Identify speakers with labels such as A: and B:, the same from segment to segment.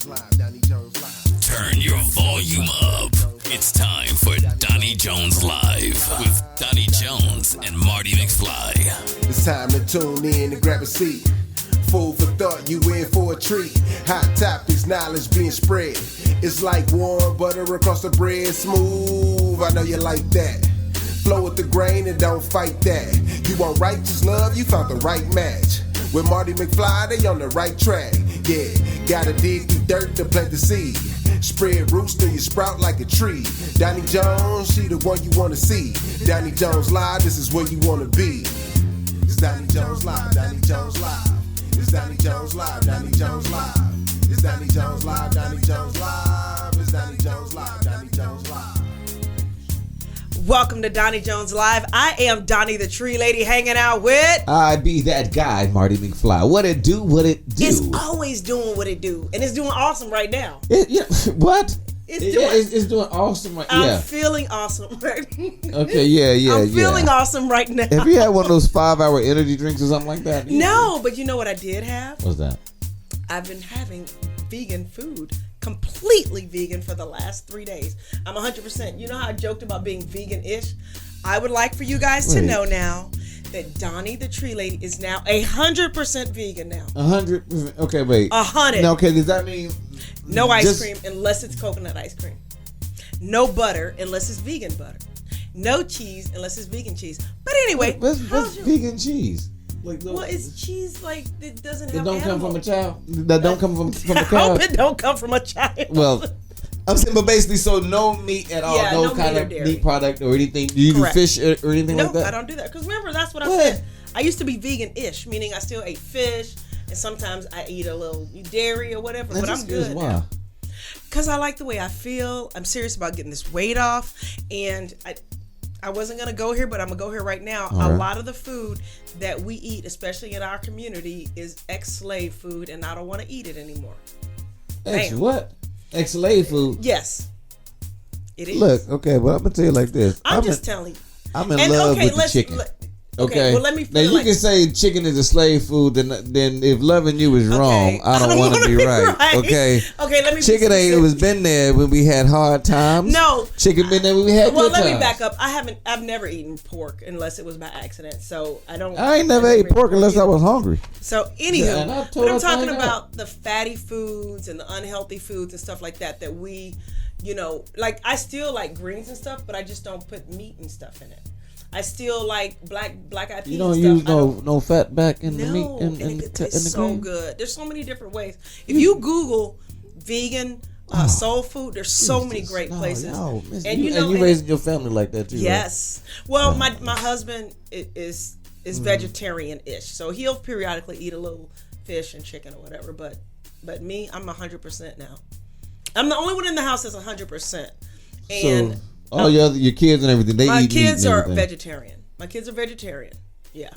A: Turn your volume up. It's time for Donnie Jones Live with Donnie Jones and Mardy Mcfly.
B: It's time to tune in and grab a seat. Food for thought, you in for a treat. Hot topics, knowledge being spread. It's like warm butter across the bread. Smooth, I know you like that. Flow with the grain and don't fight that. You want righteous love, you found the right match. With Mardy Mcfly, they on the right track. Yeah, gotta dig through dirt to plant the seed. Spread roots till you sprout like a tree. Donnie Jones, she the one you wanna see. Donnie Jones Live, this is where you wanna be. It's Donnie Jones Live, Donnie Jones Live. It's Donnie Jones Live, Donnie Jones Live. It's Donnie Jones Live, Donnie Jones Live. It's Donnie Jones Live, Donnie Jones Live.
C: Welcome to Donnie Jones Live. I am Donnie the Tree Lady hanging out with...
D: I be that guy, Mardy Mcfly. What it do, what it do.
C: It's always doing what it do. And it's doing awesome right now.
D: What?
C: It's
D: doing awesome right
C: now.
D: now.
C: I'm feeling awesome right now.
D: Okay, yeah.
C: I'm feeling awesome right now.
D: Have you had one of those 5-hour energy drinks or something like that?
C: No, but you know what I did have?
D: What's that?
C: I've been having vegan food. Completely vegan for the last 3 days. I'm 100%. You know how I joked about being vegan-ish? I would like for you guys to know now that Donnie the Tree Lady is now 100% vegan now.
D: 100%? Okay, wait.
C: 100.
D: Now, okay, does that mean...
C: No ice cream unless it's coconut ice cream. No butter unless it's vegan butter. No cheese unless it's vegan cheese. But anyway,
D: what's vegan cheese?
C: Well, it's cheese like that doesn't have.
D: It don't
C: animal.
D: come from a child. That don't come from a
C: I
D: cow.
C: hope it don't come from a child.
D: Well, I'm saying, but basically, so no meat at all,
C: Yeah,
D: no
C: no
D: kind
C: meat or
D: of
C: dairy.
D: meat product or anything. Do you
C: Correct.
D: do fish or anything
C: No,
D: like that?
C: I don't do that. Because remember, that's what I
D: What?
C: said. I used to be vegan-ish, meaning I still ate fish, and sometimes I eat a little dairy or whatever.
D: That's
C: but I'm
D: just
C: good.
D: Why?
C: Because I like the way I feel. I'm serious about getting this weight off, and I wasn't going to go here, but I'm going to go here right now.
D: All
C: a
D: right.
C: lot of the food that we eat, especially in our community, is ex-slave food, and I don't want to eat it anymore.
D: What? Ex-slave food?
C: Yes. It is.
D: Look, okay, well, I'm going to tell you like this.
C: I'm just telling you.
D: I'm in love with the chicken. Okay,
C: well, let me
D: now you can say chicken is a slave food. Then if loving you is wrong, I don't want to be right. Okay.
C: Okay, let me.
D: Chicken ain't. It was been there when we had hard times.
C: No.
D: Chicken been there when we had
C: Well,
D: good
C: let
D: times.
C: me back up. I've never eaten pork unless it was by accident. So I don't.
D: I ain't never ate pork unless I was hungry.
C: So anywho,
D: Yeah, and I told
C: but I'm
D: her
C: talking
D: find
C: about
D: out.
C: the fatty foods and the unhealthy foods and stuff like that we, like I still like greens and stuff, but I just don't put meat and stuff in it. I still like black eyed peas.
D: You don't
C: and
D: use
C: stuff.
D: no fat back in the meat
C: No,
D: and
C: and it
D: the
C: tastes so
D: green?
C: good. There's so many different ways. If you Google vegan soul food, there's so many great places.
D: And you raising your family like that too.
C: Yes. Right? Well, my husband is vegetarian-ish, so he'll periodically eat a little fish and chicken or whatever. But me, I'm 100% now. I'm the only one in the house that's 100%. And
D: so all your kids and everything, they
C: my
D: eat meat
C: kids
D: and
C: are
D: everything.
C: vegetarian. My kids are vegetarian. Yeah.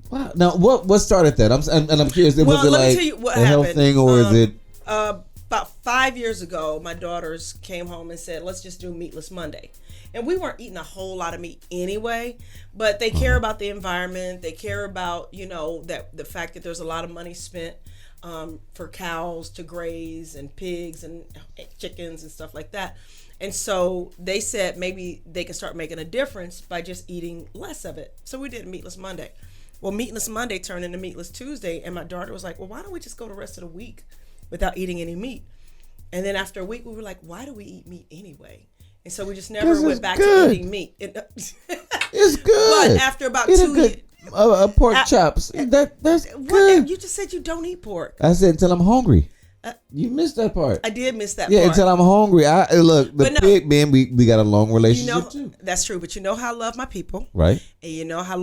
D: Wow. Now what started that? I'm curious.
C: Well,
D: Was it
C: let me
D: like
C: tell you what
D: a health
C: happened.
D: thing or is it?
C: About 5 years ago, my daughters came home and said, let's just do Meatless Monday. And we weren't eating a whole lot of meat anyway, but they care about the environment. They care about, that the fact that there's a lot of money spent for cows to graze and pigs and chickens and stuff like that. And so they said maybe they can start making a difference by just eating less of it. So we did Meatless Monday. Well, Meatless Monday turned into Meatless Tuesday, and my daughter was like, well, why don't we just go the rest of the week without eating any meat? And then after a week, we were like, why do we eat meat anyway? And so we just never went back to eating meat.
D: It's good.
C: But after about 2 years.
D: Pork chops. That's good.
C: You just said you don't eat pork.
D: I said until I'm hungry. You missed that part.
C: I did miss that
D: Yeah,
C: part.
D: until I'm hungry. Look, the pig man, we got a long relationship too.
C: That's true, but you know how I love my people.
D: Right.
C: And you know how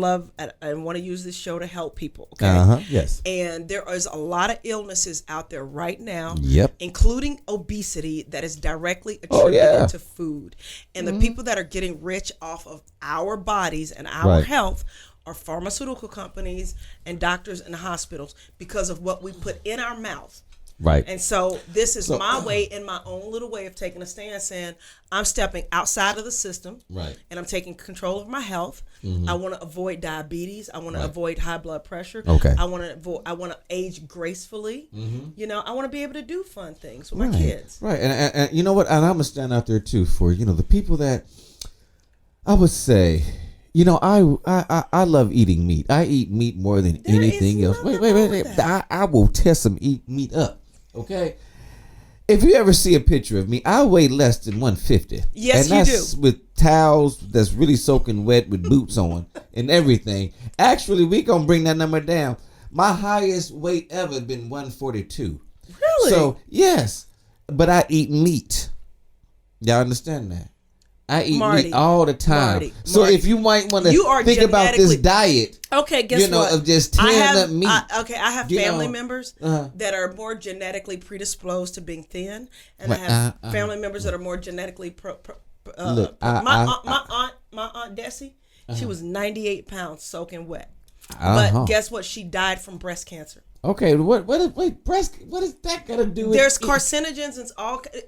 C: I want to use this show to help people. Okay.
D: Yes.
C: And there is a lot of illnesses out there right now.
D: Yep.
C: Including obesity that is directly attributed to food. And the people that are getting rich off of our bodies and our health are pharmaceutical companies and doctors and hospitals because of what we put in our mouth.
D: Right.
C: And so this is my way, in my own little way of taking a stand, saying I'm stepping outside of the system.
D: Right.
C: And I'm taking control of my health. I want to avoid diabetes. I want to
D: Right.
C: avoid high blood pressure.
D: Okay.
C: I want to age gracefully. You know, I want to be able to do fun things with
D: Right.
C: my kids.
D: Right. And you know what? And I'm gonna stand out there too for the people that I would say. I love eating meat. I eat meat more than
C: There
D: anything
C: is
D: else.
C: nothing
D: Wait.
C: wrong with that.
D: I will tear some meat up. Okay. If you ever see a picture of me, I weigh less than 150.
C: Yes,
D: and
C: you
D: that's with towels that's really soaking wet with boots on and everything. Actually, we gonna bring that number down. My highest weight ever been 142.
C: Really?
D: So yes, but I eat meat. Y'all understand that? I eat
C: Mardy,
D: meat all the time. So
C: Mardy.
D: if you might want to
C: You are
D: think about this diet,
C: okay, guess what?
D: of just tearing up meat.
C: I have family members
D: uh-huh.
C: that are more genetically predisposed to being thin, and
D: Right,
C: I have family members that are more genetically.
D: Look,
C: my aunt Desi, she was 98 pounds soaking wet, but guess what? She died from breast cancer.
D: Okay, what is that got to do with
C: There's carcinogens and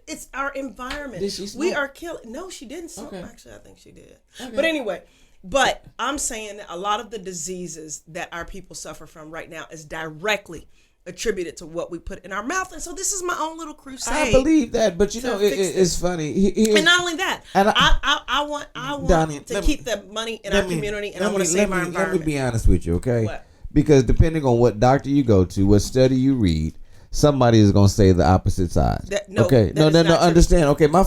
C: it's our environment.
D: Did she smoke?
C: We are killing. No, she didn't smoke.
D: Okay.
C: Actually, I think she did.
D: Okay.
C: But anyway, I'm saying that a lot of the diseases that our people suffer from right now is directly attributed to what we put in our mouth. And so this is my own little crusade.
D: I believe that, but it's funny.
C: And not only that,
D: and
C: I want
D: Donnie,
C: to keep the money in our community, and I want to save our environment.
D: Let me be honest with you, okay?
C: What?
D: Because depending on what doctor you go to, what study you read, somebody is going to say the opposite side.
C: No,
D: understand. Okay, my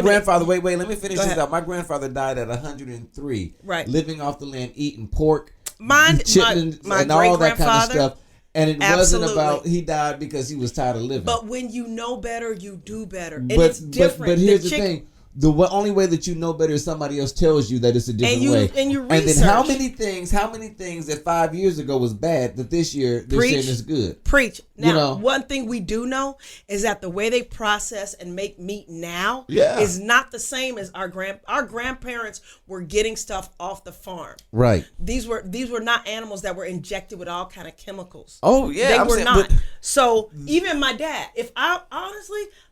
D: grandfather, wait, let me finish this
C: ahead.
D: out. My grandfather died at 103.
C: Right.
D: Living off the land, eating pork,
C: my
D: and all that kind of stuff. And it
C: Absolutely.
D: wasn't about he died because he was tired of living.
C: But when you know better, you do better. And it's different.
D: But here's the thing. The only way that you know better is somebody else tells you that it's a different way.
C: And you research.
D: And then how many things that 5 years ago was bad that this year they're saying is good?
C: Preach. Now, one thing we do know is that the way they process and make meat now is not the same as our grandparents were getting stuff off the farm.
D: Right.
C: These were not animals that were injected with all kind of chemicals.
D: Oh yeah,
C: they were not. So even my dad,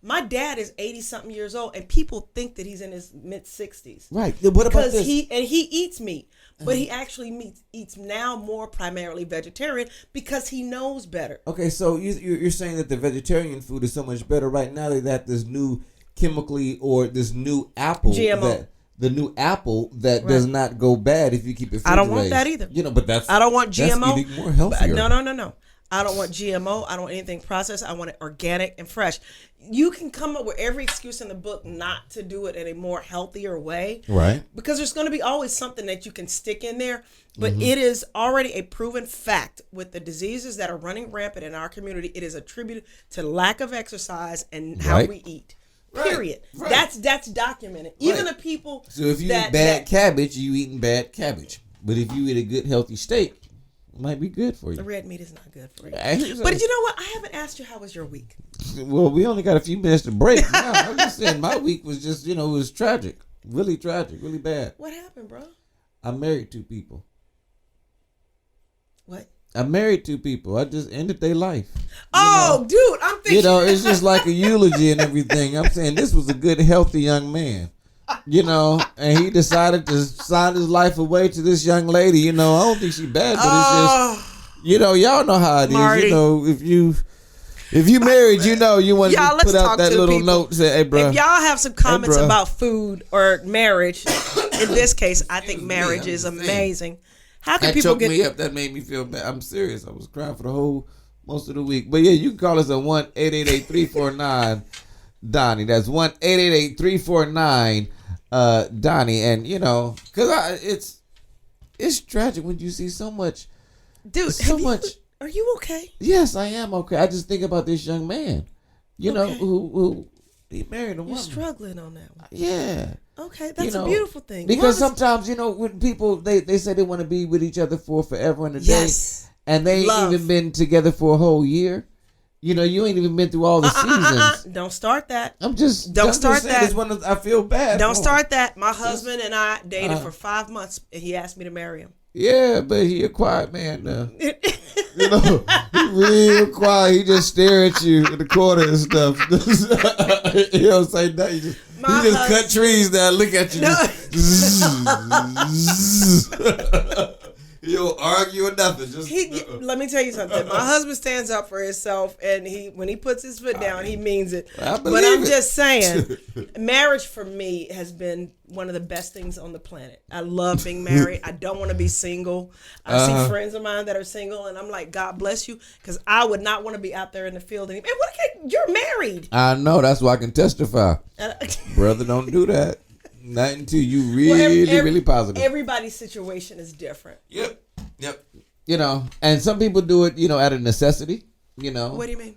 C: my dad is 80-something years old, and people think that he's in his mid-60s.
D: Right. What about this?
C: He eats meat, but he actually eats now more primarily vegetarian because he knows better.
D: Okay, so you're saying that the vegetarian food is so much better right now that this new chemically or this new apple
C: GMO.
D: The new apple that does not go bad if you keep it.
C: I don't want that either.
D: But
C: I don't want GMO.
D: That's eating more healthier.
C: No. I don't want GMO. I don't want anything processed. I want it organic and fresh. You can come up with every excuse in the book not to do it in a more healthier way.
D: Right.
C: Because there's going to be always something that you can stick in there. But it is already a proven fact with the diseases that are running rampant in our community. It is attributed to lack of exercise and how we eat. Period. Right. That's documented. Even the people.
D: So if you eat bad cabbage, you eating bad cabbage. But if you eat a good healthy steak, it might be good for you.
C: The red meat is not good for you. But you know what? I haven't asked you how was your week.
D: Well, we only got a few minutes to break. No, I'm just saying my week was just, it was tragic. Really tragic. Really bad.
C: What happened, bro?
D: I married 2 people.
C: What?
D: I married 2 people. I just ended their life.
C: Dude, I'm thinking.
D: It's just like a eulogy and everything. I'm saying this was a good, healthy young man. And he decided to sign his life away to this young lady. I don't think she's bad, but it's just, y'all know how it is.
C: Mardy.
D: If you married, you want to put out that little
C: people.
D: note. Say, hey, bro.
C: If y'all have some comments about food or marriage, in this case, I think marriage is amazing. How can people get
D: me up? That made me feel bad. I'm serious. I was crying for most of the week. But yeah, you can call us at 1-888-349 Donnie. That's 1-888-349 Donnie. And because it's tragic when you see so much.
C: Dude, are you okay?
D: Yes, I am okay. I just think about this young man, who he married a woman.
C: You're struggling on that one.
D: Yeah.
C: Okay, that's a beautiful thing.
D: Because sometimes, when people, they say they want to be with each other for forever and a day. And they ain't even been together for a whole year. You ain't even been through all the seasons.
C: Don't start that.
D: Don't start that. I feel bad.
C: Don't start that. My husband and I dated for 5 months, and he asked me to marry him.
D: Yeah, but he a quiet man now. You know, he real quiet. He just stare at you in the corner and stuff. He don't say nothing. He just cut trees down, look at you. He don't argue or nothing.
C: Let me tell you something. My husband stands up for himself, and when he puts his foot down, he means it. But I'm just saying, marriage for me has been one of the best things on the planet. I love being married. I don't want to be single. I see friends of mine that are single, and I'm like, God bless you, because I would not want to be out there in the field anymore. You're married.
D: I know. That's why I can testify. Brother, don't do that. Not until you really positive.
C: Everybody's situation is different.
D: Yep. You know, and some people do it, out of necessity.
C: What do you mean?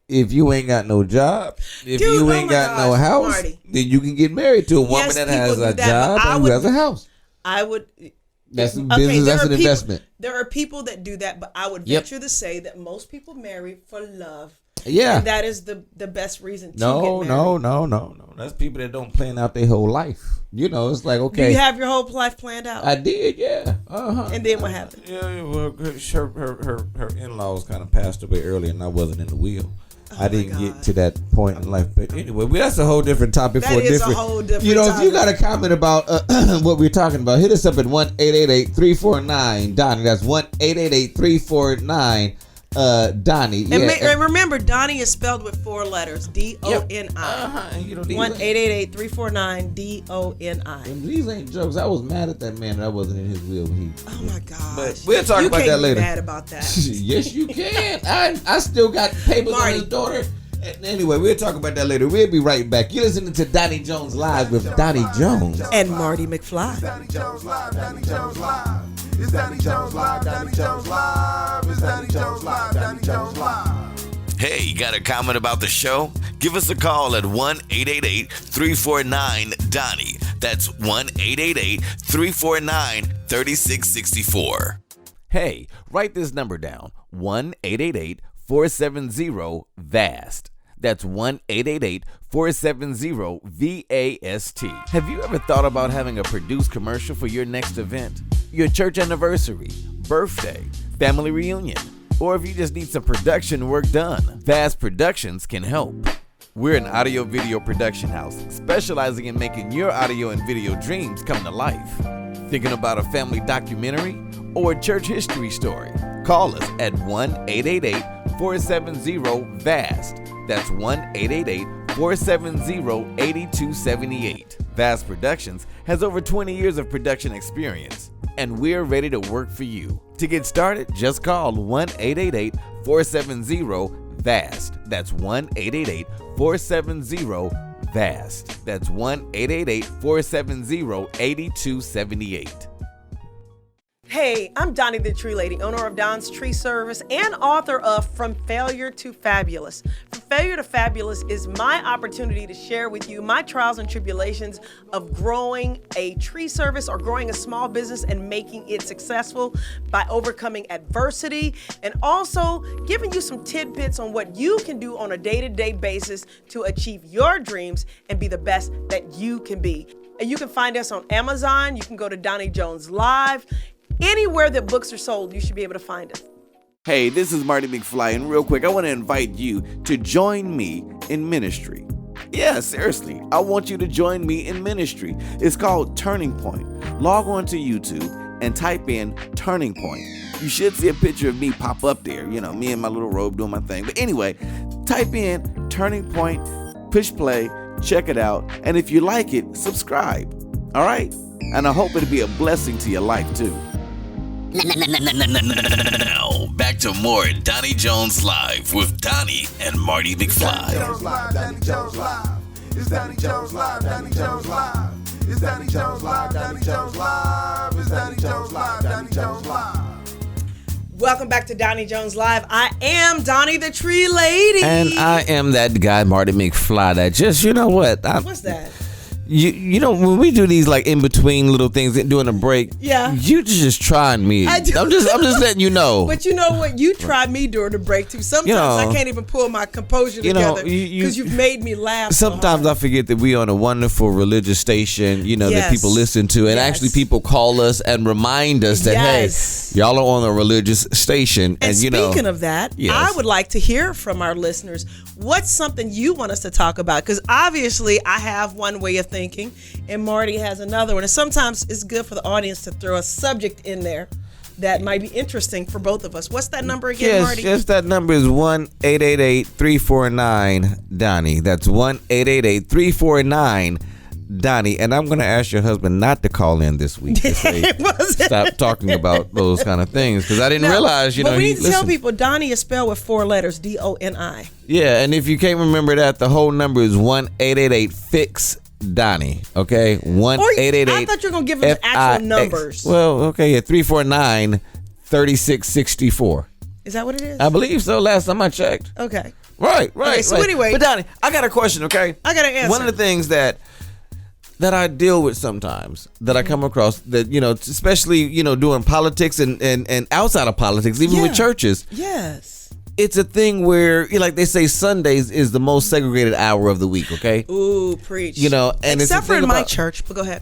D: If you ain't got no job, you ain't got no house, Marty, then you can get married to a woman that has a job and who has a house.
C: I would.
D: That's a business. That's an investment.
C: There are people that do that, but I would venture to say that most people marry for love.
D: Yeah,
C: and that is the best reason to get married.
D: No. That's people that don't plan out their whole life. It's like, okay.
C: Do you have your whole life planned out?
D: I did, yeah.
C: And then what happened?
D: Yeah, well, her in-laws kind of passed away early, and I wasn't in the wheel. I didn't get to that point in life, but anyway, that's a whole different topic for a different.
C: A whole different.
D: If you got a comment about what we're talking about, hit us up at 1-888-349-DONNIE. That's 1-888-349. Donnie.
C: And remember, Donnie is spelled with 4 letters. DONI. 1-888-349-DONI.
D: These ain't jokes. I was mad at that man that I wasn't in his wheel.
C: Oh my gosh.
D: But we'll talk about that later.
C: You can't be mad about that.
D: Yes, you can. I still got papers on his daughter. Anyway, we'll talk about that later. We'll be right back. You're listening to Donnie Jones Live with Donnie Jones
C: and Mardy McFly.
B: Donnie Jones Live, Donnie Jones Live. It's Donnie Jones Live, Donnie Jones Live. It's Donnie Jones Live, Donnie Jones Live.
A: Hey, got a comment about the show? Give us a call at 1-888-349-DONNIE. That's 1-888-349-3664. Hey, write this number down. 1-888-470-VAST. That's 1-888-470-VAST. Have you ever thought about having a produced commercial for your next event? Your church anniversary, birthday, family reunion, or if you just need some production work done? VAST Productions can help. We're an audio-video production house specializing in making your audio and video dreams come to life. Thinking about a family documentary or a church history story? Call us at 1-888-470-VAST. That's 1-888-470-8278. VAST Productions has over 20 years of production experience, and we're ready to work for you. To get started, just call 1-888-470-VAST. That's 1-888-470-VAST. That's 1-888-470-8278.
C: Hey, I'm Donnie the Tree Lady, owner of Don's Tree Service and author of From Failure to Fabulous. From Failure to Fabulous is my opportunity to share with you my trials and tribulations of growing a tree service or growing a small business and making it successful by overcoming adversity, and also giving you some tidbits on what you can do on a day-to-day basis to achieve your dreams and be the best that you can be. And you can find us on Amazon. You can go to Donnie Jones Live. Anywhere that books are sold, you should be able to find us.
A: Hey, this is Mardy McFly, and real quick, I want to invite you to join me in ministry. Yeah, seriously, I want you to join me in ministry. It's called Turning Point. Log on to YouTube and type in Turning Point. You should see a picture of me pop up there, me in my little robe doing my thing. But anyway, type in Turning Point, push play, check it out, and if you like it, subscribe. All right? And I hope it'll be a blessing to your life, too. Now, back to more Donnie Jones Live with Donnie and Mardy McFly.
B: Donnie Jones Live, Donnie Jones Live. It's Donnie Jones Live, Donnie Jones Live. It's Donnie Jones Live, Donnie Jones Live. It's Donnie Jones Live, Donnie Jones Live.
C: Welcome back to Donnie Jones Live. I am Donnie the Tree Lady.
D: And I am that guy, Mardy McFly, that just,
C: What's that?
D: You know, when we do these like in between little things during a break,
C: Yeah.
D: you just trying me.
C: I do.
D: I'm just letting you know.
C: But you know what? You tried me during the break too. Sometimes I can't even pull my composure together because you've made me laugh.
D: Sometimes I forget that we on a wonderful religious station, that
C: Yes.
D: people listen to, and actually people call us and remind us that
C: Yes.
D: hey, y'all are on a religious station.
C: And speaking of that,
D: Yes.
C: I would like to hear from our listeners. What's something you want us to talk about? Because obviously I have one way of thinking and Marty has another one. And sometimes it's good for the audience to throw a subject in there that might be interesting for both of us. What's that number again, Marty?
D: Yes, that number is 1-888-349-DONNIE. That's 1-888-349-DONNIE. And I'm going to ask your husband not to call in this week. To say, stop talking about those kind of things because I didn't realize,
C: But we
D: he
C: need to tell
D: listened.
C: people Doni is spelled with 4 letters, D-O-N-I.
D: Yeah, and if you can't remember that, the whole number is 1-888-FIX-DONNIE. Okay, 1-888.
C: I thought you were gonna give us actual numbers.
D: Well, okay, yeah, 349-3664.
C: Is that what it is?
D: I believe so. Last time I checked.
C: Okay.
D: Right.
C: Okay, so anyway.
D: But Doni, I got a question. Okay,
C: I got an answer.
D: One of the things that I deal with sometimes that I come across that especially doing politics and outside of politics, even with churches.
C: Yes.
D: It's a thing where, like they say, Sundays is the most segregated hour of the week, okay?
C: Ooh, preach.
D: And
C: except
D: it's
C: for in my church, but go ahead.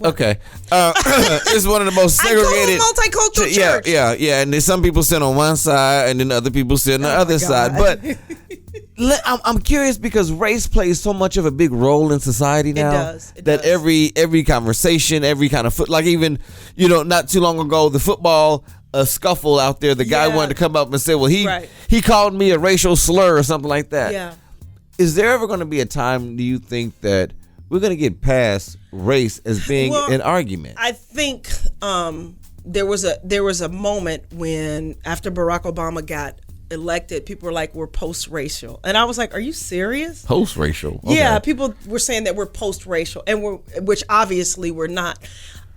D: Okay. It's one of the most segregated.
C: I go to a multicultural church.
D: Yeah. And then some people sit on one side and then other people sit on the other side. But I'm curious because race plays so much of a big role in society now.
C: It
D: does. Every conversation, every kind of like even, not too long ago, the football a scuffle out there. The guy wanted to come up and say, well, he called me a racial slur or something like that.
C: Yeah.
D: Is there ever going to be a time, do you think, that we're going to get past race as being an argument?
C: I think there was a moment when after Barack Obama got elected, people were like, we're post-racial. And I was like, are you serious?
D: Post-racial? Okay.
C: Yeah, people were saying that we're post-racial, and which obviously we're not.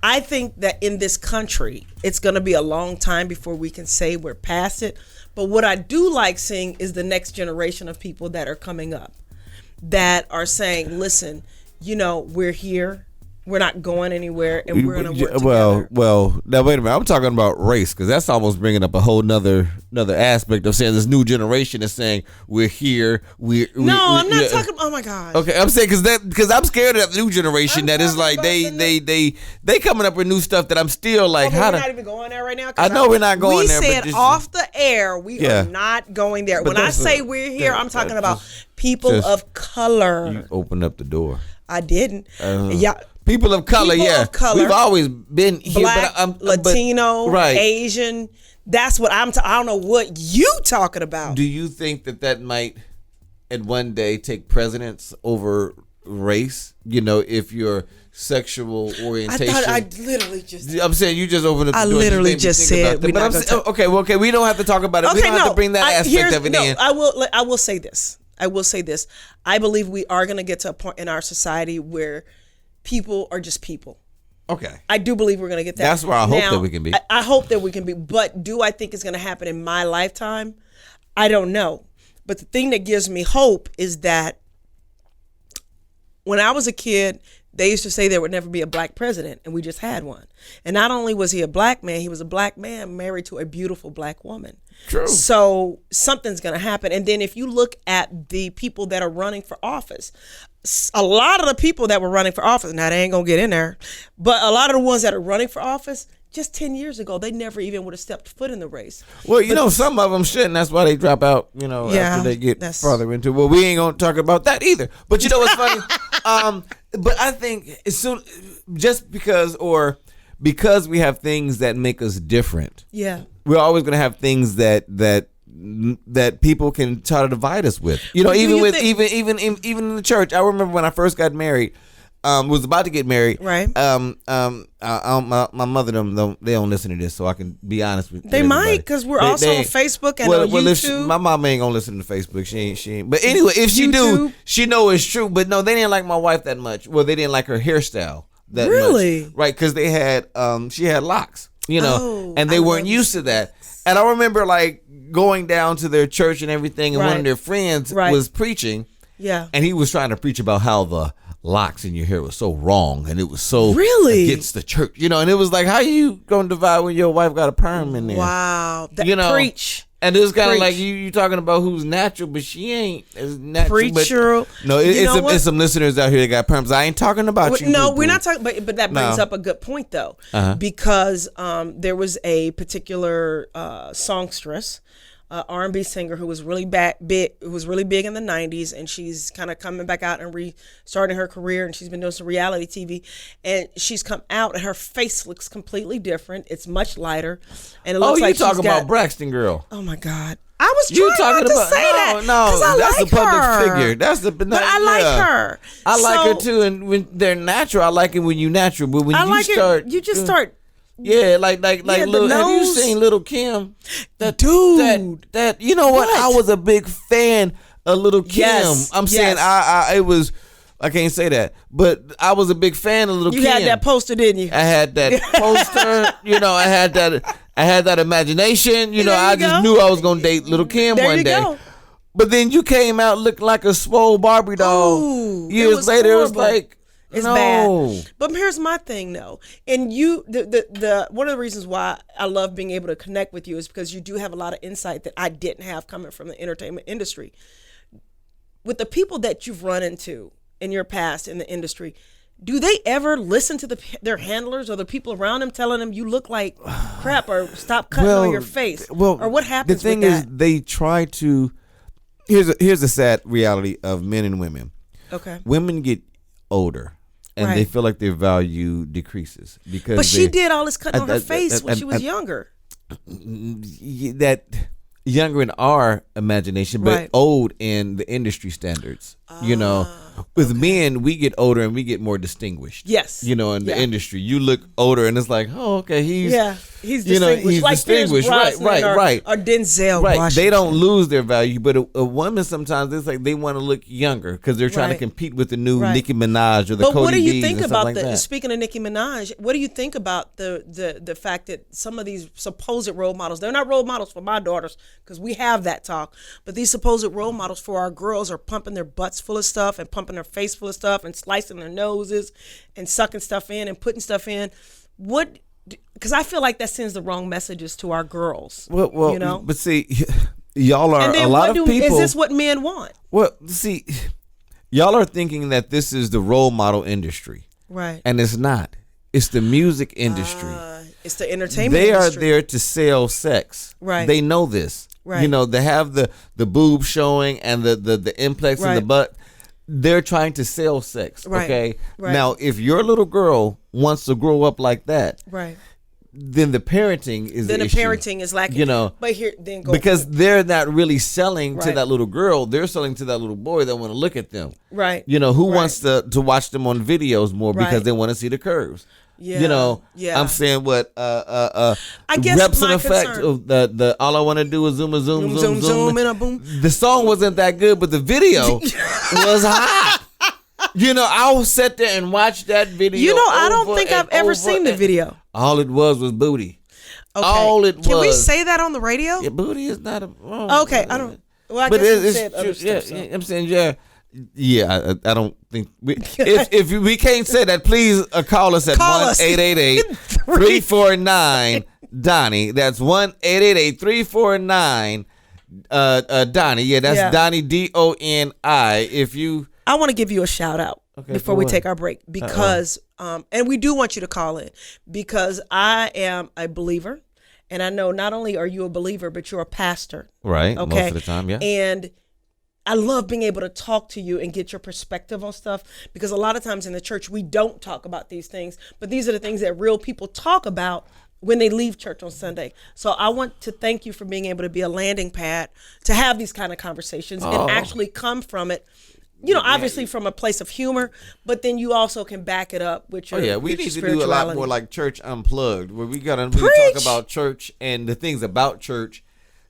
C: I think that in this country, it's going to be a long time before we can say we're past it. But what I do like seeing is the next generation of people that are coming up that are saying, listen, we're here. We're not going anywhere, and we're going to work together.
D: Well, now wait a minute. I'm talking about race because that's almost bringing up a whole another aspect of saying this new generation is saying we're here.
C: I'm not talking. Oh my God.
D: Okay, I'm saying because I'm scared of that new generation that is like they coming up with new stuff that I'm still like
C: we're not even going there right now.
D: I know we're not going there.
C: We said off the air we are not going there.
D: But
C: when I say we're here, I'm talking about people of color.
D: You opened up the door.
C: I didn't. Yeah.
D: People of color,
C: of color,
D: we've always been here,
C: Black, Latino, Asian. That's what I don't know what you talking about.
D: Do you think that might, at one day, take precedence over race? If your sexual orientation.
C: I literally just.
D: I'm saying you just opened up the door.
C: I literally just said.
D: We don't have to talk about it. We don't have to bring that aspect of it in.
C: I will say this. I believe we are going to get to a point in our society where people are just people.
D: Okay.
C: I do believe we're going to get that.
D: That's where I hope that we can be.
C: I hope that we can be. But do I think it's going to happen in my lifetime? I don't know. But the thing that gives me hope is that when I was a kid, they used to say there would never be a black president, and we just had one. And not only was he a black man, he was a black man married to a beautiful black woman.
D: True.
C: So something's going to happen. And then if you look at the people that are running for office, a lot of the people that were running for office, now they ain't going to get in there, but a lot of the ones that are running for office, just 10 years ago, they never even would have stepped foot in the race.
D: Well, some of them shouldn't. That's why they drop out, after they get farther into it. Well, we ain't going to talk about that either. But you know what's funny? But I think just because we have things that make us different.
C: Yeah.
D: We're always going to have things that people can try to divide us with. Even in the church. I remember when I first got married, was about to get married.
C: Right.
D: My mother they don't listen to this, so I can be honest with.
C: They might, because we're also on Facebook and on YouTube.
D: My mom ain't gonna listen to Facebook. She ain't. But anyway, if she do, she know it's true. But no, they didn't like my wife that much. Well, they didn't like her hairstyle that much. Right? Because they had she had locks. And they weren't used to that. And I remember like going down to their church and everything, and one of their friends was preaching,
C: Yeah.
A: And he was trying to preach about how the locks in your hair was so wrong and it was so
C: Really?
A: against the church, you know. And it was like, how you gonna divide when your wife got a perm in there?
C: Wow. That,
A: You know,
C: preach.
A: And it's kind of
C: Preach.
A: like you talking about who's natural, but she ain't as natural.
C: Preacher.
A: No,
C: You know
A: it's
C: what?
A: some listeners out here that got perms. I ain't talking about you.
C: No,
A: boo-boo.
C: we're not talking. But that brings
A: No.
C: up a good point though,
A: Uh-huh.
C: because there was a particular songstress, R&B singer who was really big. Who was really big in the '90s, and she's kind of coming back out and restarting her career. And she's been doing some reality TV, and she's come out, and her face looks completely different. It's much lighter, and it looks like
A: you talking
C: she's got,
A: about Braxton girl?
C: Oh my God. I was
A: You
C: trying
A: talking
C: not to
A: about
C: say that.
A: no?
C: 'Cause I
A: That's
C: like
A: a public
C: her.
A: figure. That's the
C: But I like her.
A: I like
C: So,
A: her too, and when they're natural, I like it when you natural. But when
C: I
A: you
C: like
A: start,
C: it. You just start.
A: yeah, like
C: the
A: little. Have you
C: nose.
A: seen Little Kim? That
C: Dude.
A: that you know what?
C: What?
A: I was a big fan of Little Kim.
C: Yes,
A: I'm saying
C: yes.
A: it was. I can't say that, but I was a big fan of Little
C: You
A: Kim.
C: had that poster, didn't you?
A: I had that poster, you know. I had that imagination, you know.
C: There you
A: I just
C: go.
A: knew I was gonna date Little Kim
C: There
A: one
C: you
A: day.
C: go.
A: But then you came out looking like a swole Barbie doll.
C: Ooh, it
A: Years
C: was
A: later, it was
C: horrible.
A: like,
C: It's
A: no.
C: bad. But here's my thing though. And the one of the reasons why I love being able to connect with you is because you do have a lot of insight that I didn't have coming from the entertainment industry. With the people that you've run into in your past in the industry, do they ever listen to their handlers or the people around them telling them you look like crap or stop cutting on your face? Or what happens
A: the thing
C: with
A: is,
C: that?
A: they try to. Here's a sad reality of men and women.
C: Okay.
A: Women get older, and they
C: Right.
A: feel like their value decreases because.
C: But she did all this cutting on her face when she was
A: and-
C: younger.
A: that younger in our imagination, but
C: Right.
A: old in the industry standards. You know, with men, we get older and we get more distinguished.
C: Yes.
A: You know, in the
C: Yeah.
A: industry, you look older and it's like, oh, okay, he's
C: He's
A: you know,
C: distinguished.
A: he's
C: Like Pierce
A: distinguished. Right,
C: Brosnan
A: right.
C: Or Denzel
A: Right,
C: Washington.
A: they don't lose their value, but a woman sometimes it's like they want to look younger because they're trying to
C: Right.
A: compete with the new
C: Right.
A: Nicki Minaj or the
C: But
A: Cody
C: what do you
A: B's
C: think
A: and stuff
C: about
A: like
C: the?
A: that.
C: Speaking of Nicki Minaj, what do you think about the fact that some of these supposed role models—they're not role models for my daughters because we have that talk—but these supposed role models for our girls are pumping their butts full of stuff and pumping their face full of stuff and slicing their noses and sucking stuff in and putting stuff in. What? Because I feel like that sends the wrong messages to our girls.
A: Well,
C: you know.
A: but see, y'all are
C: And then
A: a lot
C: what
A: of
C: do?
A: people.
C: Is this what men want?
A: Well, see, y'all are thinking that this is the role model industry,
C: Right.
A: and it's not. It's the music industry.
C: It's the entertainment
A: They are
C: industry.
A: there to sell sex.
C: Right.
A: They know this.
C: Right.
A: You know, they have the boob showing and the implex in the
C: Right.
A: butt. They're trying to sell sex.
C: Right.
A: Okay.
C: Right.
A: Now, if your little girl wants to grow up like that,
C: Right.
A: then the parenting is
C: Then the
A: issue.
C: parenting is lacking.
A: You know,
C: but here then go
A: because they're not really selling to
C: Right.
A: that little girl. They're selling to that little boy that want to look at them.
C: right.
A: You know, who
C: Right.
A: wants to watch them on videos more because
C: Right.
A: they want to see the curves.
C: Yeah,
A: You know,
C: yeah.
A: I'm saying what
C: I guess
A: reps
C: my
A: and effect
C: concern-
A: of the all I want to do is zoom,
C: Zoom, zoom, and a boom.
A: The song wasn't that good, but the video was hot. You know, I'll sit there and watch that video.
C: You know, I don't
A: over
C: think
A: and
C: I've ever
A: over
C: seen the
A: and-
C: video.
A: All it was booty.
C: Okay.
A: All it
C: Can we
A: was.
C: say that on the radio?
A: Yeah, booty is not a.
C: Okay, I don't. Well, I
A: But
C: guess you
A: it's
C: said other
A: yeah,
C: stuff. So.
A: yeah, I'm saying I don't think if we can't say that, please call us at
C: Call us.
A: 1-888-349 Donnie. That's 1-888-349 Donnie. Yeah, that's
C: Yeah.
A: Donnie DONI. If you
C: I want to give you a shout out before
A: for
C: we
A: what?
C: take our break because, and we do want you to call in because I am a believer, and I know not only are you a believer, but you're a pastor.
A: right
C: Okay,
A: most of the time, yeah.
C: And I love being able to talk to you and get your perspective on stuff because a lot of times in the church we don't talk about these things, but these are the things that real people talk about when they leave church on Sunday. So I want to thank you for being able to be a landing pad to have these kind of conversations and actually come from it. You know, obviously from a place of humor, but then you also can back it up with your.
A: Oh yeah, we
C: with
A: need
C: your
A: to do a lot
C: spirituality.
A: more like Church Unplugged, where we gotta really
C: Preach!
A: talk about church and the things about church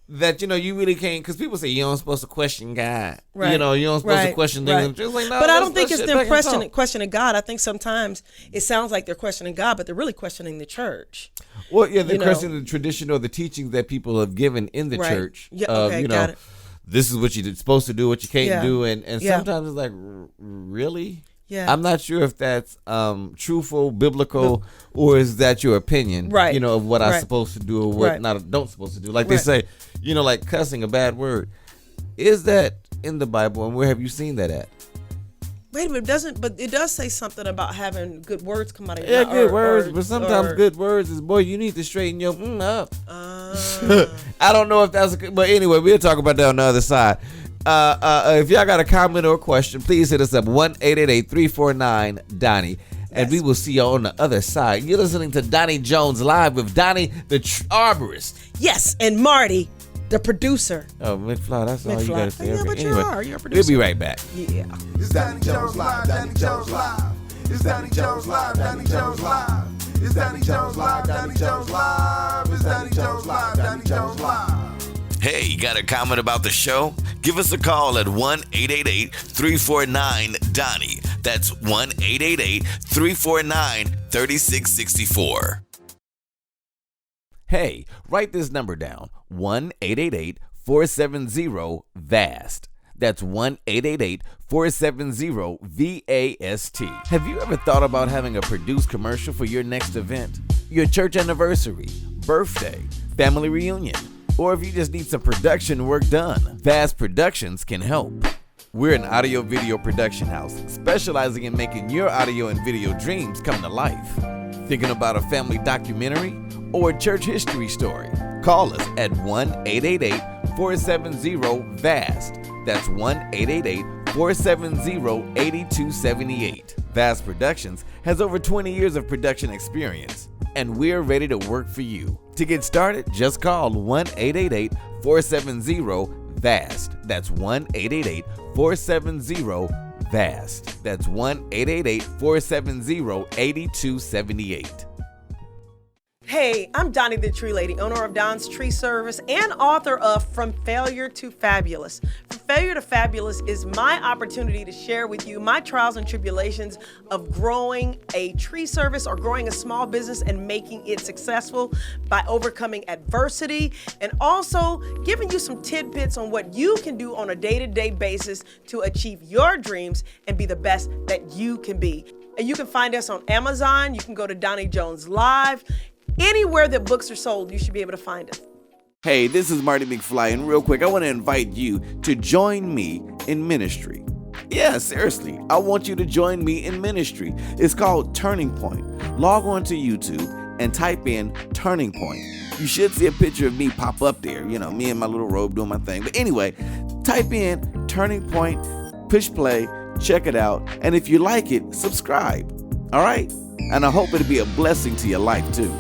A: that you really can't. Because people say you don't supposed to question God,
C: Right.
A: you don't supposed to
C: Right.
A: question
C: Right.
A: things. Just like, no,
C: but I
A: let's-
C: don't think
A: let's
C: it's
A: sit
C: them
A: back and talk.
C: questioning God. I think sometimes it sounds like they're questioning God, but they're really questioning the church.
A: Well, yeah, they're
C: you know.
A: questioning the tradition or the teachings that people have given in the
C: Right.
A: church.
C: Yeah, okay, got it.
D: this is what you're supposed to do, what you can't
C: Yeah.
D: do, and
C: Yeah.
D: sometimes it's like, really?
C: Yeah.
D: I'm not sure if that's truthful, biblical, or is that your opinion?
C: Right.
D: You know, of what I'm
C: Right.
D: supposed to do or what
C: Right.
D: not don't supposed to do. Like they
C: Right.
D: say, you know, like cussing, a bad word. Is that in the Bible, and where have you seen that at?
C: Wait a minute, but it does say something about having good words come out of your
D: Yeah,
C: mouth.
D: good words, but sometimes good words is, boy, you need to straighten your up. I don't know if that's a good, but anyway, we'll talk about that on the other side. If y'all got a comment or a question, please hit us up 1-888-349-DONNIE, and we will see you on the other side. You're listening to Donnie Jones Live with Donnie the Arborist.
C: Yes, and Marty, the producer.
D: Oh, McFly, that's all you
C: McFly.
D: got to say.
C: Yeah, but
D: anyway,
C: you're a
D: we'll
C: producer.
D: be right back.
C: Yeah.
B: It's Donnie Jones Live, Donnie Jones Live. It's Donnie Jones Live, Donnie Jones Live. It's Donnie Jones Live, Donnie Jones Live. It's Donnie Jones Live, Donnie Jones Live.
A: Hey, got a comment about the show? Give us a call at 1-888-349-DONNIE. That's 1-888-349-3664. Hey, write this number down. 1-888-470-VAST. That's 1-888-470-VAST. Have you ever thought about having a produced commercial for your next event? Your church anniversary, birthday, family reunion, or if you just need some production work done? VAST Productions can help. We're an audio video production house specializing in making your audio and video dreams come to life. Thinking about a family documentary or a church history story? Call us at 1-888-470-VAST. That's 1-888-470-8278. VAST Productions has over 20 years of production experience, and we're ready to work for you. To get started, just call 1-888-470-VAST. That's 1-888-470-VAST. That's 1-888-470-8278.
C: Hey, I'm Donnie the Tree Lady, owner of Don's Tree Service and author of From Failure to Fabulous. From Failure to Fabulous is my opportunity to share with you my trials and tribulations of growing a tree service or growing a small business and making it successful by overcoming adversity, and also giving you some tidbits on what you can do on a day-to-day basis to achieve your dreams and be the best that you can be. And you can find us on Amazon. You can go to Donnie Jones Live. Anywhere that books are sold, you should be able to find us.
A: Hey, this is Mardy Mcfly, and real quick, I want to invite you to join me in ministry. Yeah, seriously, I want you to join me in ministry. It's called Turning Point. Log on to YouTube and type in Turning Point. You should see a picture of me pop up there, you know, me in my little robe doing my thing. But anyway, type in Turning Point, push play, check it out, and if you like it, subscribe. All right? And I hope it'll be a blessing to your life, too.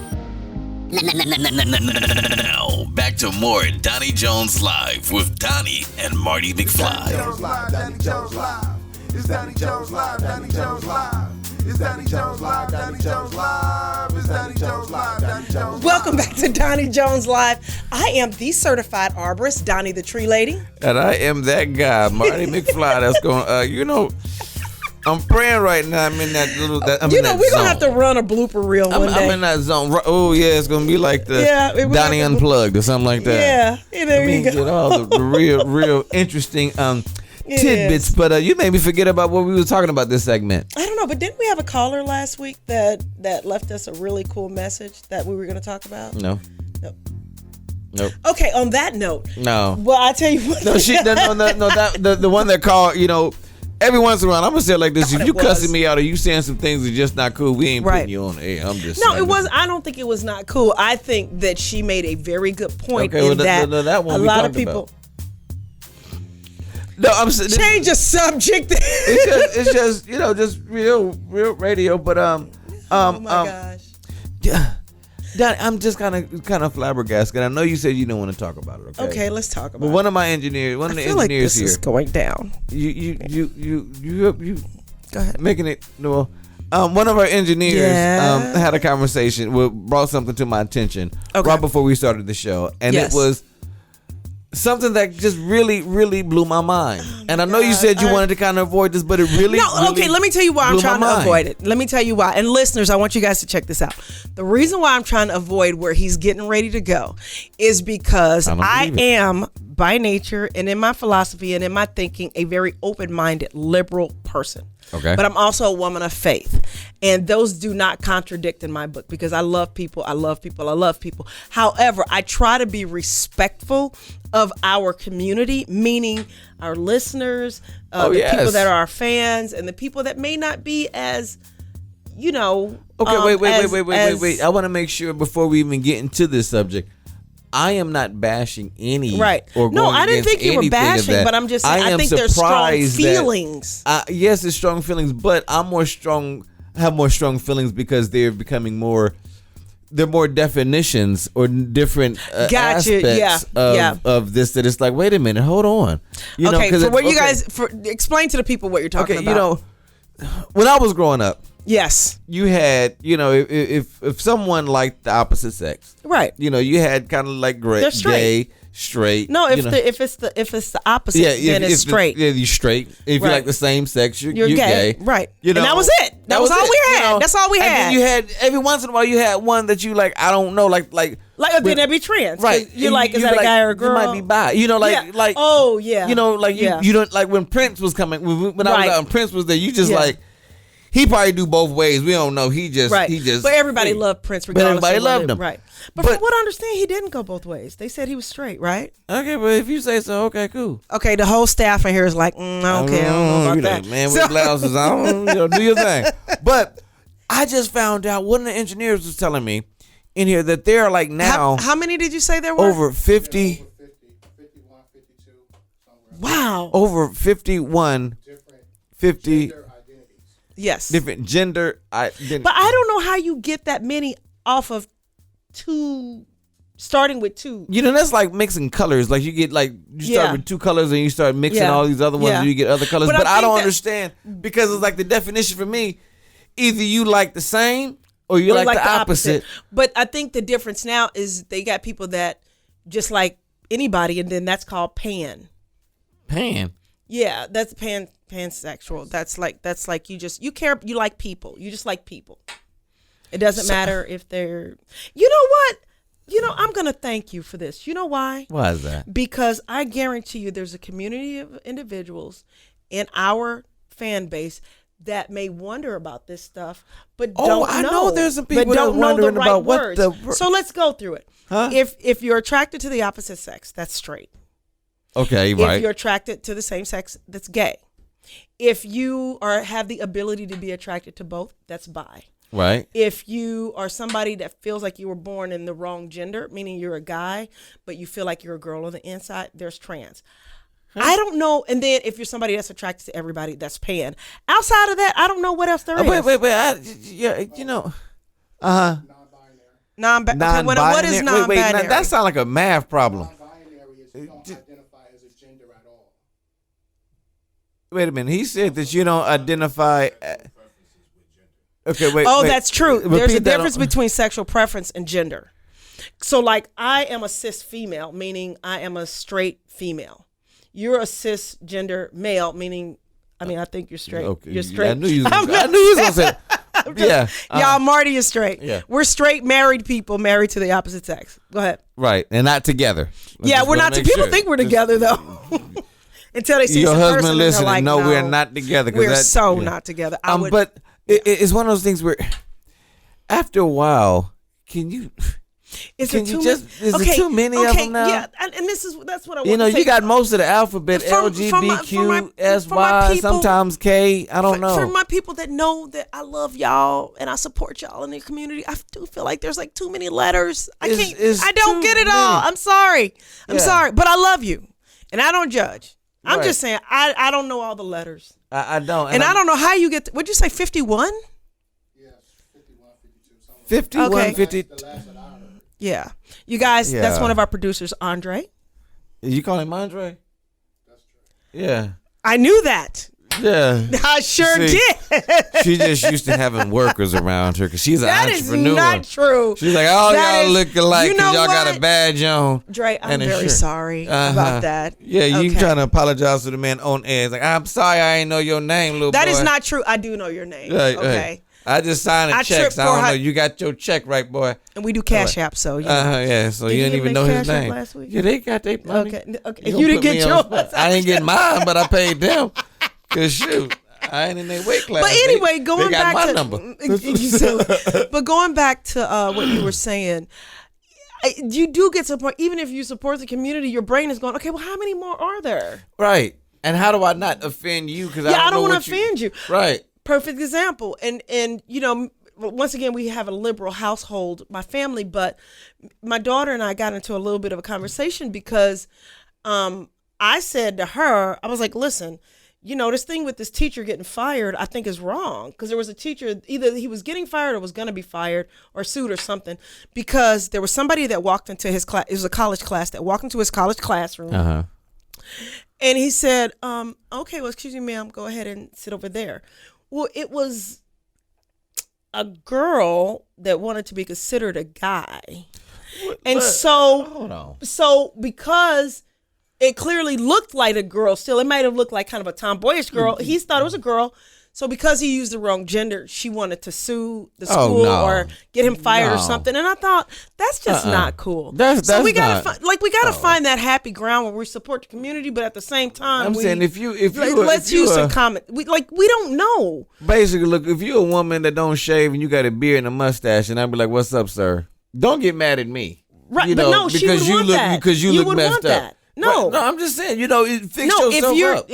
A: Now, back to more Donnie Jones Live with Donnie and Mardy McFly.
B: Jones Live, Donnie Jones Live. It's Donnie Jones Live, Donnie Jones Live. It's Donnie Jones Live, Donnie Jones Live. It's Donnie Jones Live, Donnie Jones Live.
C: Welcome back to Donnie Jones Live. I am the certified arborist, Donnie the Tree Lady.
D: And I am that guy, Marty McFly, that's going, you know, I'm praying right now. I'm in that little. I'm
C: You
D: in
C: know,
D: that
C: we're going to
D: zone.
C: have to run a blooper reel one day.
D: I'm in that zone. Oh yeah, it's gonna be like the
C: Yeah,
D: Donnie Unplugged or something like that.
C: Yeah, there you go.
D: Get all the real interesting tidbits.
C: is.
D: But you made me forget about what we were talking about this segment.
C: I don't know, but didn't we have a caller last week that left us a really cool message that we were going to talk about?
D: No.
C: Nope.
D: Nope.
C: Okay, on that note.
D: No.
C: Well, I tell you what.
D: No, the one that called, you know, every once in a while, I'm gonna say it like this: if you cussing me out or you saying some things that are just not cool, we ain't
C: Right.
D: putting you on the air. I'm just
C: No,
D: saying
C: it was.
D: this.
C: I don't think it was not cool. I think that she made a very good point
D: Okay,
C: in
D: well,
C: that,
D: that one
C: a
D: we
C: lot of
D: talked
C: people
D: No, I'm saying
C: change the subject.
D: it's just you know just real radio, but
C: oh my gosh.
D: yeah. Donnie, I'm just kind of flabbergasted. I know you said you don't want to talk about it. Okay,
C: Okay, let's talk about
D: but
C: it.
D: one of my engineers, one of
C: I
D: the
C: feel like
D: engineers
C: this
D: here,
C: is going down.
D: you
C: Go ahead.
D: making it well. One of our engineers
C: Yeah.
D: had a conversation, brought something to my attention
C: Okay.
D: right before we started the show, and
C: Yes.
D: it was something that just really blew my mind. And I know you
C: God.
D: said you wanted to kind of avoid this, but it really
C: Okay, let me tell you why I'm
D: blew my
C: trying to
D: mind.
C: avoid it. Let me tell you why. And listeners, I want you guys to check this out. The reason why I'm trying to avoid where he's getting ready to go is because
D: I don't
C: I
D: believe it.
C: am by nature and in my philosophy and in my thinking a very open-minded liberal person.
D: Okay.
C: But I'm also a woman of faith. And those do not contradict in my book because I love people. I love people. I love people. However, I try to be respectful of our community, meaning our listeners, the people that are our fans, and the people that may not be as, you know.
D: Okay, wait. I want to make sure before we even get into this subject, I am not bashing any.
C: Right.
D: Or
C: no,
D: going
C: I didn't think you were bashing, but I'm just saying I think there's strong feelings.
D: Yes, there's strong feelings, but have more strong feelings because they're becoming more. There are more definitions or different aspects of this that it's like, wait a minute, hold on. You know,
C: for what you guys explain to the people what you're talking about.
D: You know, when I was growing up.
C: Yes.
D: You had, you know, if someone liked the opposite sex,
C: right?
D: You know, you had kind of like gay, straight.
C: No, if it's the opposite, then it's straight.
D: You're straight. If you like the same sex, you're gay.
C: Right.
D: You know,
C: and that was it. That was all we had. You know? That's all we had.
D: And then you had every once in a while you had one that you like. I don't know, like
C: then it'd be trans.
D: Right.
C: You're like, is that a guy or a girl?
D: You might be bi. You know, like.
C: Oh yeah.
D: You know, like you don't like when Prince was coming. When I was out and Prince was there, you just like. He probably do both ways. We don't know. He just.
C: But everybody loved Prince.
D: But everybody loved him.
C: Right. But from what I understand, he didn't go both ways. They said he was straight, right?
D: Okay, but if you say so, okay, cool.
C: Okay, the whole staff in here is like, I don't care. I don't know about that.
D: Like, man, with blouses on, do your thing. But I just found out one of the engineers was telling me in here that there are like now.
C: How many did you say there were?
D: Over 50.
E: 51, 52.
C: Wow.
D: Over 51. 50.
C: Yes.
D: Different gender identity.
C: But I don't know how you get that many off of starting with two.
D: You know, that's like mixing colors. Like you start with two colors and you start mixing all these other ones and you get other colors. But I don't understand because it's like the definition for me, either you like the same or you like the opposite.
C: But I think the difference now is they got people that just like anybody, and then that's called pan.
D: Pan?
C: Yeah, that's pansexual. That's like you like people. You just like people. It doesn't matter if they're. You know what? You know, I'm gonna thank you for this. You know why?
D: Why is that?
C: Because I guarantee you, there's a community of individuals in our fan base that may wonder about this stuff, but don't know.
D: I know there's some people
C: that don't know the right
D: about
C: words.
D: What
C: so let's go through it.
D: Huh?
C: If you're attracted to the opposite sex, that's straight.
D: Okay, right.
C: If you're attracted to the same sex, that's gay. If you have the ability to be attracted to both, that's bi.
D: Right.
C: If you are somebody that feels like you were born in the wrong gender, meaning you're a guy, but you feel like you're a girl on the inside, there's trans. I don't know. And then if you're somebody that's attracted to everybody, that's pan. Outside of that, I don't know what else there is.
D: Wait. You know.
C: Non-binary. What is non-binary?
D: That sounds like a math problem.
E: Non-binary is you don't identify as a gender at all.
D: Wait a minute. He said that you don't identify. Okay, wait.
C: Oh,
D: wait.
C: that's true. There's a difference between sexual preference and gender. So, like, I am a cis female, meaning I am a straight female. You're a cisgender male, meaning, I think you're straight.
D: Okay.
C: You're straight.
D: I knew you was going to say it. Yeah.
C: Y'all, Mardy is straight.
D: Yeah.
C: We're straight married people married to the opposite sex. Go ahead.
D: Right. And not together.
C: We're not. People think we're together, though. Until they see
D: your
C: some
D: husband
C: person,
D: listening.
C: like,
D: no, we're not together.
C: We're not together.
D: But it's one of those things where, after a while, is it too many of them now?
C: Yeah, and that's what I want to say.
D: You know, you got most of the alphabet, LGBTQ, SY, sometimes K. I don't know.
C: For my people that know that I love y'all and I support y'all in the community, I do feel like there's like too many letters. I don't get it all. I'm sorry. I'm sorry. But I love you. And I don't judge. I'm just saying, I don't know all the letters.
D: I don't.
C: And I don't know how you get, what'd you say, 51?
E: Yes, 51, 52.
D: 51,
C: Okay.
D: 50.
C: Yeah. You guys, that's one of our producers, Andre.
D: You call him Andre?
E: That's true.
D: Yeah.
C: I knew that.
D: Yeah.
C: I sure did.
D: She just used to having workers around her because she's an entrepreneur.
C: That is not true.
D: She's like, all y'all look alike because y'all got a
C: what?
D: badge on.
C: Dre, I'm very sorry about that.
D: Yeah, you
C: Okay.
D: trying to apologize to the man on air. It's like, I'm sorry I ain't know your name, little boy.
C: That is not true. I do know your name.
D: Right,
C: okay.
D: I just signed a
C: I
D: check.
C: tripped
D: So I don't
C: for
D: know.
C: high-
D: You got your check right, boy.
C: And we do Cash App, so you know.
D: Yeah. So
C: Did
D: you
C: you
D: didn't
C: get
D: even
C: their
D: know his
C: Cash App
D: name.
C: last week?
D: Yeah, they got their money.
C: Okay.
D: gonna
C: You didn't
D: put
C: get
D: me on
C: yours.
D: spot. I ain't get mine, but I paid them. Cause shoot, I ain't in their weight class.
C: But anyway,
D: they
C: going
D: got
C: back
D: my
C: to
D: number.
C: You silly. But going back to what you were saying, you do get to a point. Even if you support the community, your brain is going, okay, well, how many more are there?
D: Right. And how do I not offend you? Because
C: I don't
D: want
C: want to offend you.
D: Right.
C: Perfect example. And you know, once again, we have a liberal household, my family, but my daughter and I got into a little bit of a conversation because I said to her, I was like, listen, you know, this thing with this teacher getting fired, I think is wrong. Because there was a teacher, either he was getting fired or was going to be fired or sued or something, because there was somebody that walked into his class. It was a college class that walked into his college classroom.
D: Uh-huh.
C: And he said, okay, well, excuse me, ma'am, go ahead and sit over there. Well, it was a girl that wanted to be considered a guy. And
D: Hold on.
C: so because it clearly looked like a girl still, it might have looked like kind of a tomboyish girl. He thought it was a girl. So because he used the wrong gender, she wanted to sue the school or get him fired or something. And I thought, that's just not cool.
D: That's
C: we gotta
D: not.
C: find that happy ground where we support the community, but at the same time,
D: I'm saying if
C: let's use some comment. We don't know.
D: Basically, look, if you're a woman that don't shave and you got a beard and a mustache, and I'd be like, "What's up, sir?" Don't get mad at me,
C: Right?
D: You
C: But
D: know,
C: no, she would want that.
D: because you look
C: would
D: messed
C: want
D: up.
C: that. No,
D: no, I'm just saying, you know, fix
C: no.
D: yourself
C: If you're
D: up.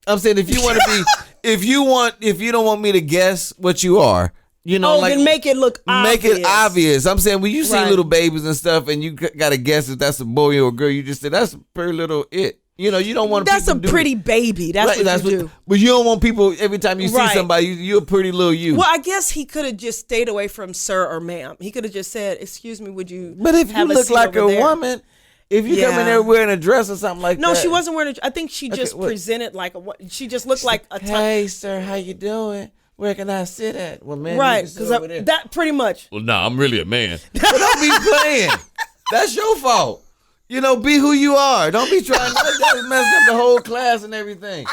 D: I'm saying if you want to be, if you don't want me to guess what you are, you know,
C: then make it look obvious.
D: Make it obvious. I'm saying when you see
C: Right.
D: little babies and stuff, and you got to guess if that's a boy or a girl, you just say that's a pretty little it. You know, you don't want.
C: That's a
D: people to do
C: pretty
D: it.
C: baby. That's
D: Right,
C: what you do.
D: But you don't want people every time you see
C: Right.
D: somebody, you're a pretty little you.
C: Well, I guess he could have just stayed away from sir or ma'am. He could have just said, "Excuse me, would you?"
D: But if you
C: have a
D: look
C: seat
D: like
C: over
D: a
C: there?"
D: woman, if you come in
C: Yeah.
D: there wearing a dress or something like that.
C: No, she wasn't wearing. I think she just
D: what-
C: presented like a. She just looked like a.
D: Hey, sir, how you doing? Where can I sit at? Well, man,
C: Right,
D: you can sit over there.
C: because that pretty much.
D: Well, no, I'm really a man. But don't be playing. That's your fault. You know, be who you are. Don't be trying to mess up the whole class and everything.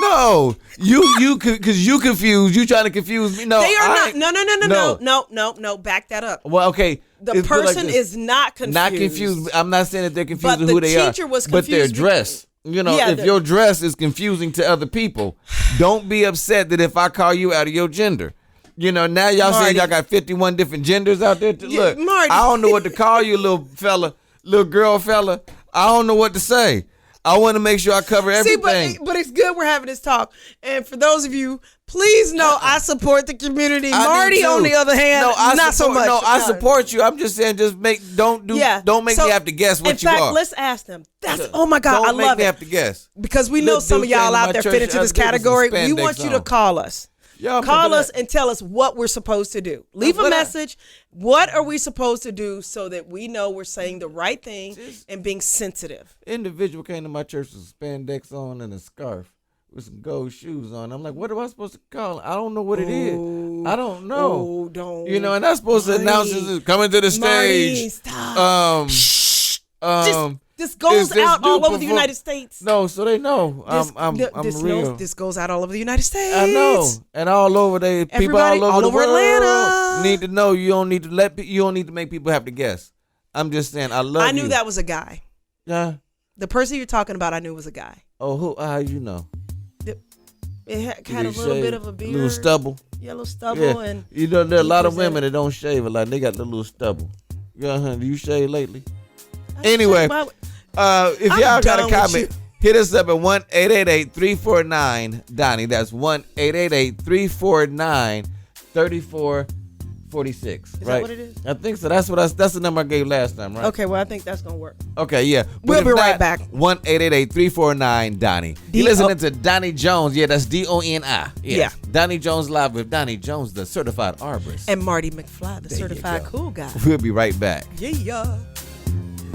D: No, you because you confused. You trying to confuse me. No,
C: They are
D: I
C: not. No. Back that up.
D: Well, okay.
C: The
D: let's put it like
C: person
D: this.
C: is not confused.
D: Not confused. I'm not saying that they're confused
C: But
D: with
C: the
D: who they are.
C: teacher was
D: But their
C: confused
D: dress. You know,
C: Yeah,
D: if your dress is confusing to other people, don't be upset that if I call you out of your gender. You know, now y'all saying
C: Mardy.
D: y'all got 51 different genders out there.
C: Yeah,
D: Look,
C: Mardy.
D: I don't know what to call you, little fella, little girl fella. I don't know what to say. I want to make sure I cover
C: See,
D: everything.
C: but it's good we're having this talk. And for those of you, please know I support the community.
D: I do
C: Marty,
D: too.
C: on the other hand, not so much.
D: No, I support you. I'm just saying, don't make
C: So,
D: me have to guess what you
C: in fact,
D: are.
C: let's ask them. Oh my God,
D: Don't
C: I
D: make
C: love
D: me
C: it.
D: have to guess.
C: Because we know
D: Little
C: some of
D: dude
C: y'all
D: came to
C: out
D: my
C: there
D: church
C: fit into
D: the
C: this
D: other day with some
C: category. We
D: spandex
C: want you to
D: on.
C: call us.
D: Y'all
C: Call
D: remember
C: us
D: that?
C: and tell us what we're supposed to do. Leave a
D: what I-
C: message. What are we supposed to do so that we know we're saying the right thing and being sensitive?
D: Individual came to my church with spandex on and a scarf with some gold shoes on. I'm like, what am I supposed to call it? I don't know what it is. I don't know.
C: Oh, don't.
D: You know, and I'm supposed to announce this coming to the
C: Marty,
D: stage.
C: stop. This goes
D: is this
C: out all
D: dude
C: over the
D: perform-
C: United States.
D: No, so they know I'm real.
C: This goes out all over the United States.
D: I know, and all over people
C: Everybody
D: all over
C: all
D: the
C: over
D: world
C: Atlanta.
D: need to know. You don't need to make people have to guess. I'm just saying, I love you.
C: I knew that was a guy.
D: Yeah.
C: The person you're talking about, I knew was a guy.
D: Oh, who? How you know?
C: It had
D: Did
C: a
D: he
C: little bit
D: shave?
C: of a beard,
D: little stubble.
C: yellow stubble,
D: Yeah.
C: and
D: You know, there are a
C: he
D: lot of
C: presented-
D: women that don't shave a lot. They got the little stubble. Yeah, do you shave lately?
C: I
D: Anyway,
C: shave my-
D: if
C: I'm
D: y'all got
C: done
D: a
C: with
D: comment, hit us up at 1-888-349-DONNIE. That's 1-888-349-3446.
C: Is
D: right?
C: that what it is?
D: I think so. That's the number I gave last time, right?
C: Okay, well, I think that's gonna work.
D: Okay, yeah.
C: We'll
D: if
C: be right
D: not,
C: back.
D: 1-888-349-DONNIE. You listening to Donnie Jones. Yeah, that's D-O-N-I.
C: Yeah.
D: Donnie Jones live with Donnie Jones, the certified arborist.
C: And Marty McFly, the
D: There you
C: certified
D: go.
C: cool guy.
D: We'll be right back.
C: Yeah.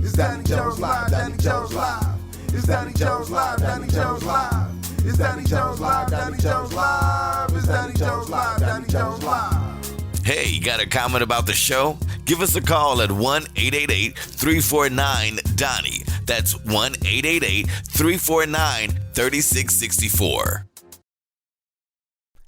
B: It's Donnie Jones live, Donnie Jones live. It's Donnie Jones live, Donnie Jones live. It's Donnie Jones live, Donnie Jones live. It's Donnie Jones live, Donnie Jones live.
A: Hey, got a comment about the show? Give us a call at 1-888-349-DONNIE. That's 1-888-349-3664.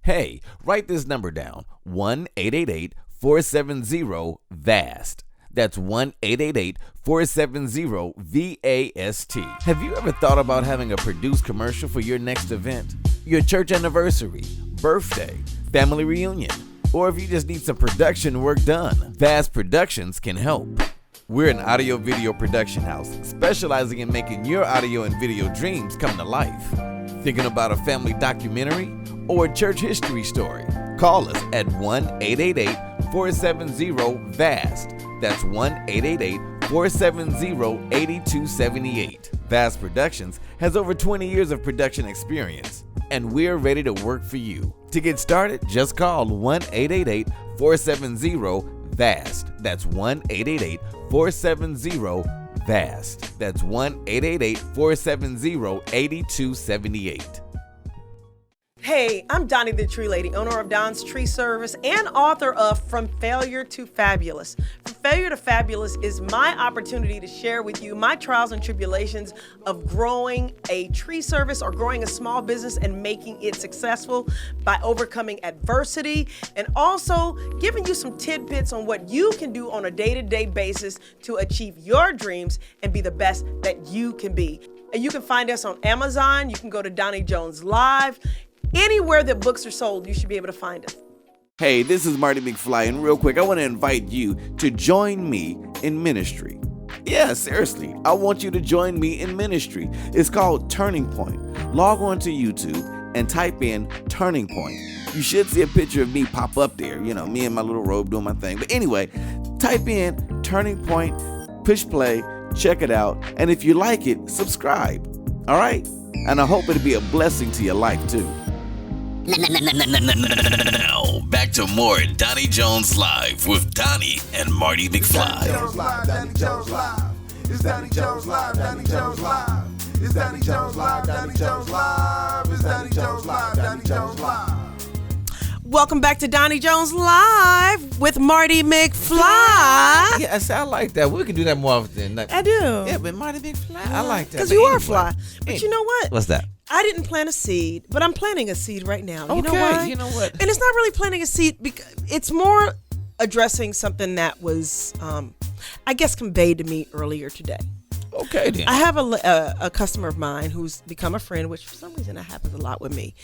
A: Hey, write this number down, 1-888-470-VAST. That's 1-888-470-VAST. Have you ever thought about having a produced commercial for your next event? Your church anniversary, birthday, family reunion, or if you just need some production work done? VAST Productions can help. We're an audio video production house specializing in making your audio and video dreams come to life. Thinking about a family documentary or a church history story? Call us at 1-888-470-VAST. That's 1-888-470-8278. VAST Productions has over 20 years of production experience, and we're ready to work for you. To get started, just call 1-888-470-VAST. That's 1-888-470-VAST. That's 1-888-470-8278.
C: Hey, I'm Doni the Tree Lady, owner of Don's Tree Service and author of From Failure to Fabulous. From Failure to Fabulous is my opportunity to share with you my trials and tribulations of growing a tree service or growing a small business and making it successful by overcoming adversity, and also giving you some tidbits on what you can do on a day-to-day basis to achieve your dreams and be the best that you can be. And you can find us on Amazon. You can go to Donnie Jones Live. Anywhere that books are sold, you should be able to find us.
A: Hey, this is Mardy Mcfly, and real quick, I want to invite you to join me in ministry. Yeah, seriously, I want you to join me in ministry. It's called Turning Point. Log on to YouTube and type in Turning Point. You should see a picture of me pop up there, you know, me in my little robe doing my thing. But anyway, type in Turning Point, push play, check it out, and if you like it, subscribe. All right? And I hope it'll be a blessing to your life, too. Now, back to more Donnie Jones Live with Donnie and Mardy McFly.
B: Jones Live, Donnie Jones Live. It's Donnie Jones Live, Donnie Jones Live. It's Donnie Jones Live, Donnie Jones Live. It's Donnie Jones Live, Donnie Jones Live.
C: Welcome back to Donnie Jones Live with Mardy McFly.
D: Yeah, I like that. We can do that more often.
C: I do.
D: Yeah, but Mardy McFly, I like that.
C: Because you are fly. But you know what?
D: What's that?
C: I didn't plant a seed, but I'm planting a seed right now. You know
D: Okay,
C: why?
D: you know what?
C: And it's not really planting a seed, because it's more addressing something that was, I guess, conveyed to me earlier today.
D: Okay, then.
C: I have a customer of mine who's become a friend, which for some reason that happens a lot with me.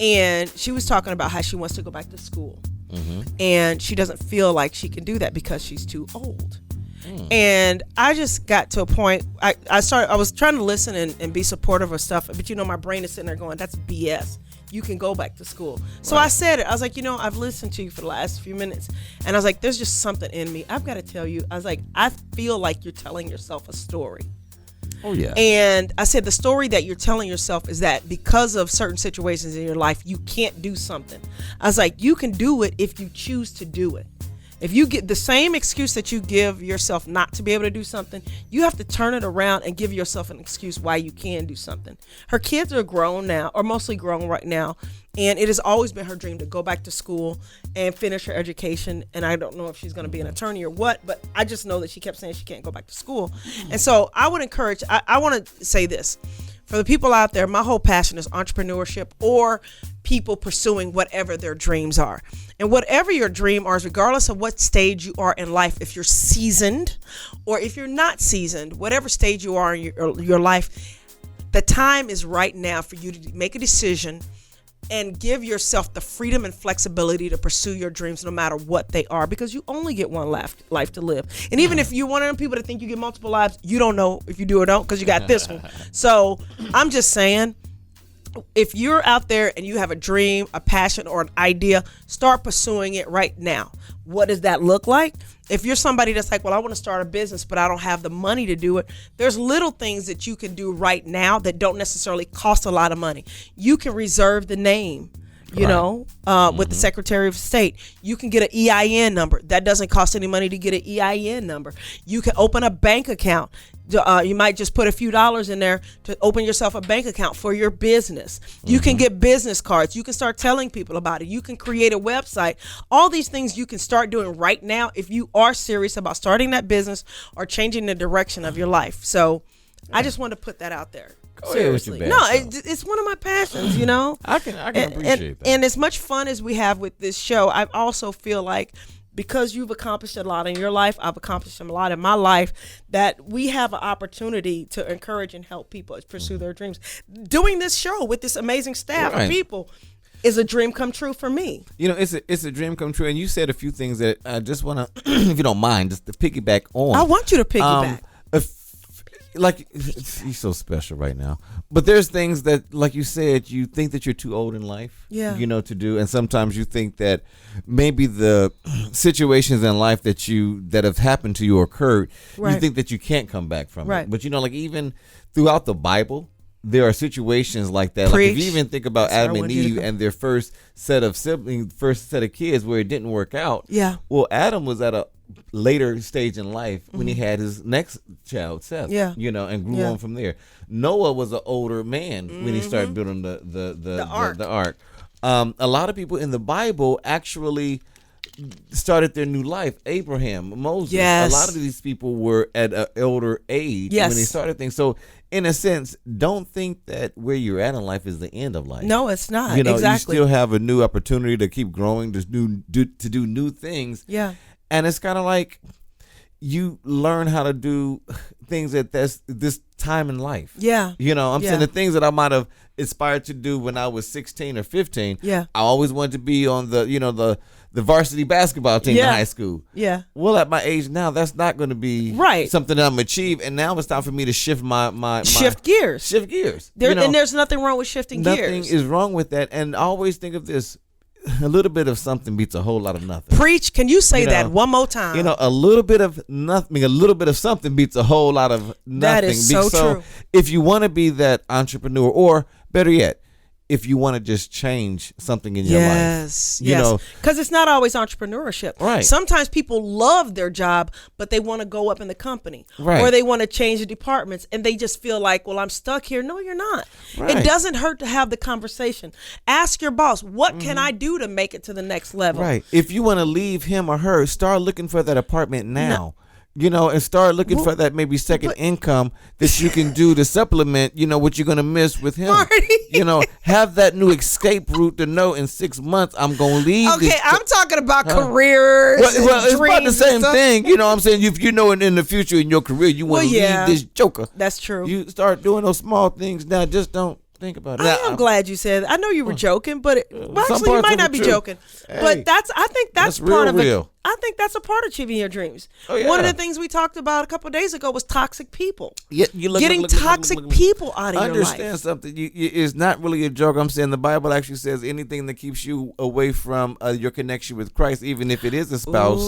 C: And she was talking about how she wants to go back to school. Mm-hmm. And she doesn't feel like she can do that because she's too old. And I just got to a point, I was trying to listen and be supportive of stuff, but my brain is sitting there going, that's BS. You can go back to school. So I said it. I was like, I've listened to you for the last few minutes. And I was like, there's just something in me. I've got to tell you. I was like, I feel like you're telling yourself a story.
D: Oh, yeah.
C: And I said, the story that you're telling yourself is that because of certain situations in your life, you can't do something. I was like, you can do it if you choose to do it. If you get the same excuse that you give yourself not to be able to do something, you have to turn it around and give yourself an excuse why you can do something. Her kids are grown now, or mostly grown right now, and it has always been her dream to go back to school and finish her education. And I don't know if she's going to be an attorney or what, but I just know that she kept saying she can't go back to school. And so I would encourage, I want to say this. For the people out there, my whole passion is entrepreneurship or people pursuing whatever their dreams are. And whatever your dream is, regardless of what stage you are in life, if you're seasoned or if you're not seasoned, whatever stage you are in your life, the time is right now for you to make a decision and give yourself the freedom and flexibility to pursue your dreams no matter what they are, because you only get one life to live. And even if you're one of them people that think you get multiple lives, you don't know if you do or don't, because you got this one. So I'm just saying, if you're out there and you have a dream, a passion, or an idea, start pursuing it right now. What does that look like? If you're somebody that's like, well, I want to start a business, but I don't have the money to do it, there's little things that you can do right now that don't necessarily cost a lot of money. You can reserve the name, with the Secretary of State. You can get an EIN number. That doesn't cost any money to get an EIN number. You can open a bank account. You might just put a few dollars in there to open yourself a bank account for your business. You can get business cards. You can start telling people about it. You can create a website. All these things you can start doing right now if you are serious about starting that business or changing the direction of your life. So I just want to put that out there.
D: Go ahead with your
C: Seriously.
D: bad
C: No,
D: self.
C: it's one of my passions, you know.
D: I can appreciate that.
C: And as much fun as we have with this show, I also feel like because you've accomplished a lot in your life, I've accomplished a lot in my life, that we have an opportunity to encourage and help people pursue their dreams. Doing this show with this amazing staff of people is a dream come true for me.
D: You know, it's a dream come true. And you said a few things that I just want to, if you don't mind, just to piggyback on.
C: I want you to piggyback.
D: Like, you're so special right now. But there's things that, like you said, you think that you're too old in life, you know, to do. And sometimes you think that maybe the situations in life that have happened to you or occurred, you think that you can't come back from it. But, you know, like even throughout the Bible, there are situations like that. Like if you even think about Adam and Eve and their first set of siblings, first set of kids where it didn't work out.
C: Yeah.
D: Well, Adam was at a later stage in life when he had his next child, Seth. You know, and grew on from there. Noah was an older man when he started building the ark. A lot of people in the Bible actually started their new life. Abraham, Moses. A lot of these people were at an elder age when they started things. So in a sense, don't think that where you're at in life is the end of life.
C: No, it's not.
D: You know,
C: exactly.
D: you still have a new opportunity to keep growing, to do new things.
C: Yeah.
D: And it's kind of like you learn how to do things at this time in life.
C: Yeah.
D: You know, I'm saying the things that I might have aspired to do when I was 16 or 15.
C: Yeah.
D: I always wanted to be on the varsity basketball team in high school.
C: Yeah.
D: Well, at my age now, that's not going to be something that I'm gonna achieve. And now it's time for me to shift my
C: shift gears.
D: Shift gears.
C: And there's nothing wrong with shifting gears.
D: Nothing is wrong with that. And I always think of this. A little bit of something beats a whole lot of nothing.
C: Preach. Can you say that one more time?
D: You know, a little bit of nothing, a little bit of something beats a whole lot of nothing.
C: That is so true.
D: If you want to be that entrepreneur, or better yet, if you want to just change something in your life. You know,
C: because it's not always entrepreneurship.
D: Right.
C: Sometimes people love their job, but they want to go up in the company.
D: Right.
C: Or they want to change the departments, and they just feel like, well, I'm stuck here. No, you're not.
D: Right.
C: It doesn't hurt to have the conversation. Ask your boss, what can I do to make it to the next level?
D: Right. If you want to leave him or her, start looking for that apartment now. You know, and start looking for that maybe second income that you can do to supplement, you know, what you're going to miss with him.
C: Marty.
D: You know, have that new escape route to know in 6 months I'm going to leave.
C: Okay, I'm talking about careers.
D: Well, it's about the same
C: stuff.
D: thing. You know what I'm saying? If you know in the future in your career you want to leave this joker.
C: That's true.
D: You start doing those small things now. Just don't think about it.
C: I am glad you said that. I know you were joking, but actually you might not be joking.
D: Hey,
C: but I think that's
D: that's
C: part of
D: real.
C: it. I think that's a part of achieving your dreams.
D: Oh, yeah.
C: One of the things we talked about a couple of days ago was toxic people.
D: Yeah,
C: Getting toxic people out of your life.
D: Understand something. It's not really a joke. I'm saying the Bible actually says anything that keeps you away from your connection with Christ, even if it is a spouse,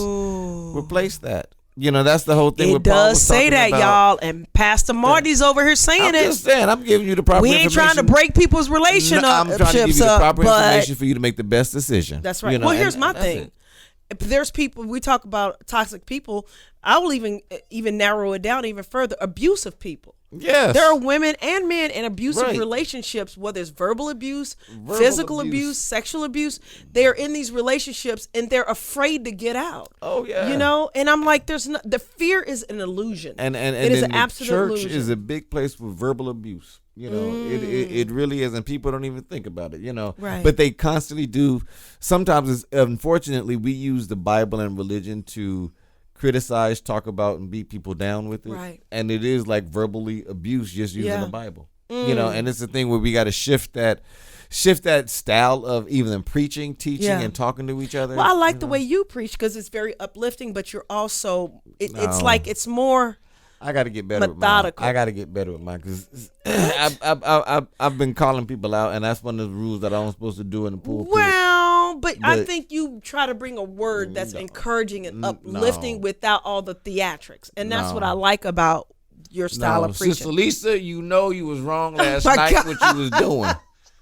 D: replace that. You know, that's the whole thing.
C: It does say that, y'all, and Pastor Mardy's over here saying
D: I'm
C: it.
D: just saying, I'm giving you the proper information.
C: We ain't trying to break people's relationships
D: I'm trying to give you the proper
C: but
D: information for you to make the best decision.
C: that's right.
D: You know,
C: Well, here's my
D: that's
C: thing.
D: it.
C: If there's people, we talk about toxic people, I will even narrow it down even further. Abusive people.
D: Yes.
C: There are women and men in abusive
D: Right.
C: relationships, whether it's verbal abuse, physical abuse, sexual abuse. They're in these relationships and they're afraid to get out.
D: Oh, yeah.
C: You know, and I'm like, the fear is an illusion.
D: And
C: it is an
D: the
C: absolute
D: church
C: illusion.
D: is a big place for verbal abuse. You know, it really is, and people don't even think about it. You know,
C: Right.
D: But they constantly do. Sometimes, unfortunately, we use the Bible and religion to criticize, talk about, and beat people down with it.
C: Right.
D: And it is like verbally abuse just using the Bible. You know, and it's the thing where we got to shift that style of even preaching, teaching, and talking to each other.
C: Well, I like the way you preach because it's very uplifting, but you're also it's like it's more.
D: I got to get better
C: methodical.
D: with mine. I got to get better with mine because I've been calling people out, and that's one of the rules that I'm supposed to do in the pulpit.
C: Well, but I think you try to bring a word that's encouraging and uplifting without all the theatrics, and that's what I like about your style of preaching.
D: Sister Lisa, you know you was wrong last
C: my
D: night.
C: God.
D: What you was doing.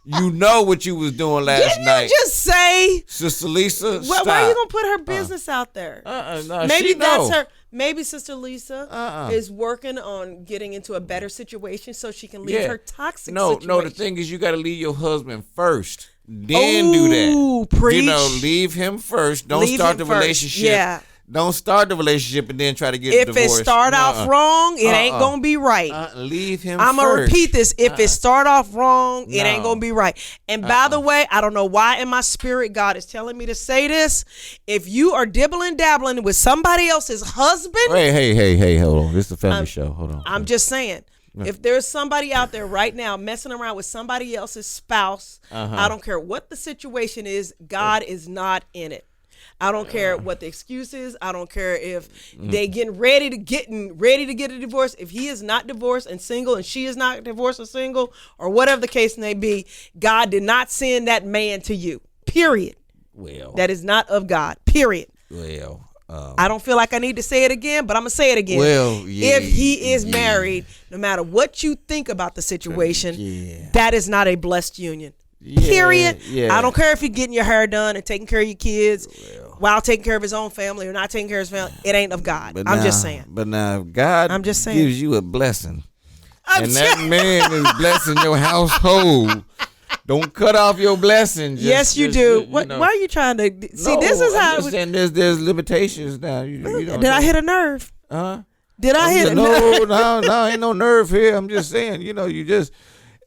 D: You know what you was doing last
C: Didn't
D: night.
C: you just say?
D: Sister Lisa,
C: Well,
D: stop.
C: why are you gonna put her business out there?
D: No,
C: Maybe
D: she
C: that's
D: know.
C: her. Maybe Sister Lisa is working on getting into a better situation so she can leave her toxic situation.
D: No, the thing is you got to leave your husband first. Then do that.
C: Preach.
D: You know, leave him first. Don't
C: Leave
D: start
C: him
D: the
C: first.
D: relationship.
C: Yeah.
D: Don't start the relationship and then try to get
C: If
D: divorced.
C: it start off wrong, it ain't gonna be right.
D: Leave him
C: I'm gonna
D: first.
C: repeat this. If it start off wrong, it ain't
D: No.
C: gonna be right. And by the way, I don't know why in my spirit God is telling me to say this. If you are dibbling dabbling with somebody else's husband,
D: Hey, hold on. This is a family show. Hold on.
C: I'm just saying. If there's somebody out there right now messing around with somebody else's spouse, I don't care what the situation is, God is not in it. I don't care what the excuse is. I don't care if they getting ready to get a divorce. If he is not divorced and single and she is not divorced or single or whatever the case may be, God did not send that man to you. Period.
D: Well,
C: That is not of God. Period.
D: well.
C: I don't feel like I need to say it again, but I'm gonna say it again.
D: Well, yeah,
C: if he is married, no matter what you think about the situation,
D: Yeah.
C: that is not a blessed union.
D: Yeah,
C: Period.
D: yeah.
C: I don't care if you're getting your hair done and taking care of your kids while taking care of his own family or not taking care of his family. It ain't of God. I'm just saying.
D: But now, God
C: I'm just saying.
D: gives you a blessing.
C: I'm
D: And
C: just-
D: that man is blessing your household. Don't cut off your blessings.
C: Yes, you do. Why are you trying to see? This is how.
D: There's limitations now. You don't
C: Did I hit a nerve?
D: Huh?
C: Did I hit a nerve?
D: No, ain't no nerve here. I'm just saying, you just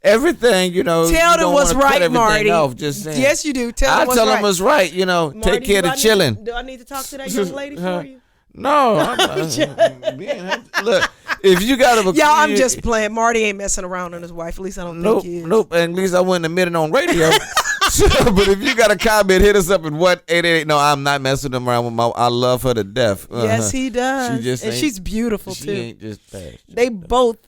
D: everything,
C: Tell
D: you
C: them
D: don't
C: what's
D: wanna cut
C: right,
D: everything
C: Marty.
D: off, just saying.
C: Yes, you do. Tell
D: I
C: them what's
D: tell
C: right.
D: them what's right. Take
C: Marty,
D: care of the chilling.
C: Do I need to talk to that young lady for you?
D: No, I'm not. Man, look, if you got a
C: Y'all, I'm just playing. Marty ain't messing around on his wife. At least I don't think he is.
D: Nope. And at least I wouldn't admit it on radio. But if you got a comment, hit us up at 1-888. No, I'm not messing around with I love her to death.
C: Yes, he does.
D: She just
C: and
D: ain't-
C: she's beautiful
D: She
C: too.
D: ain't just fast.
C: They both.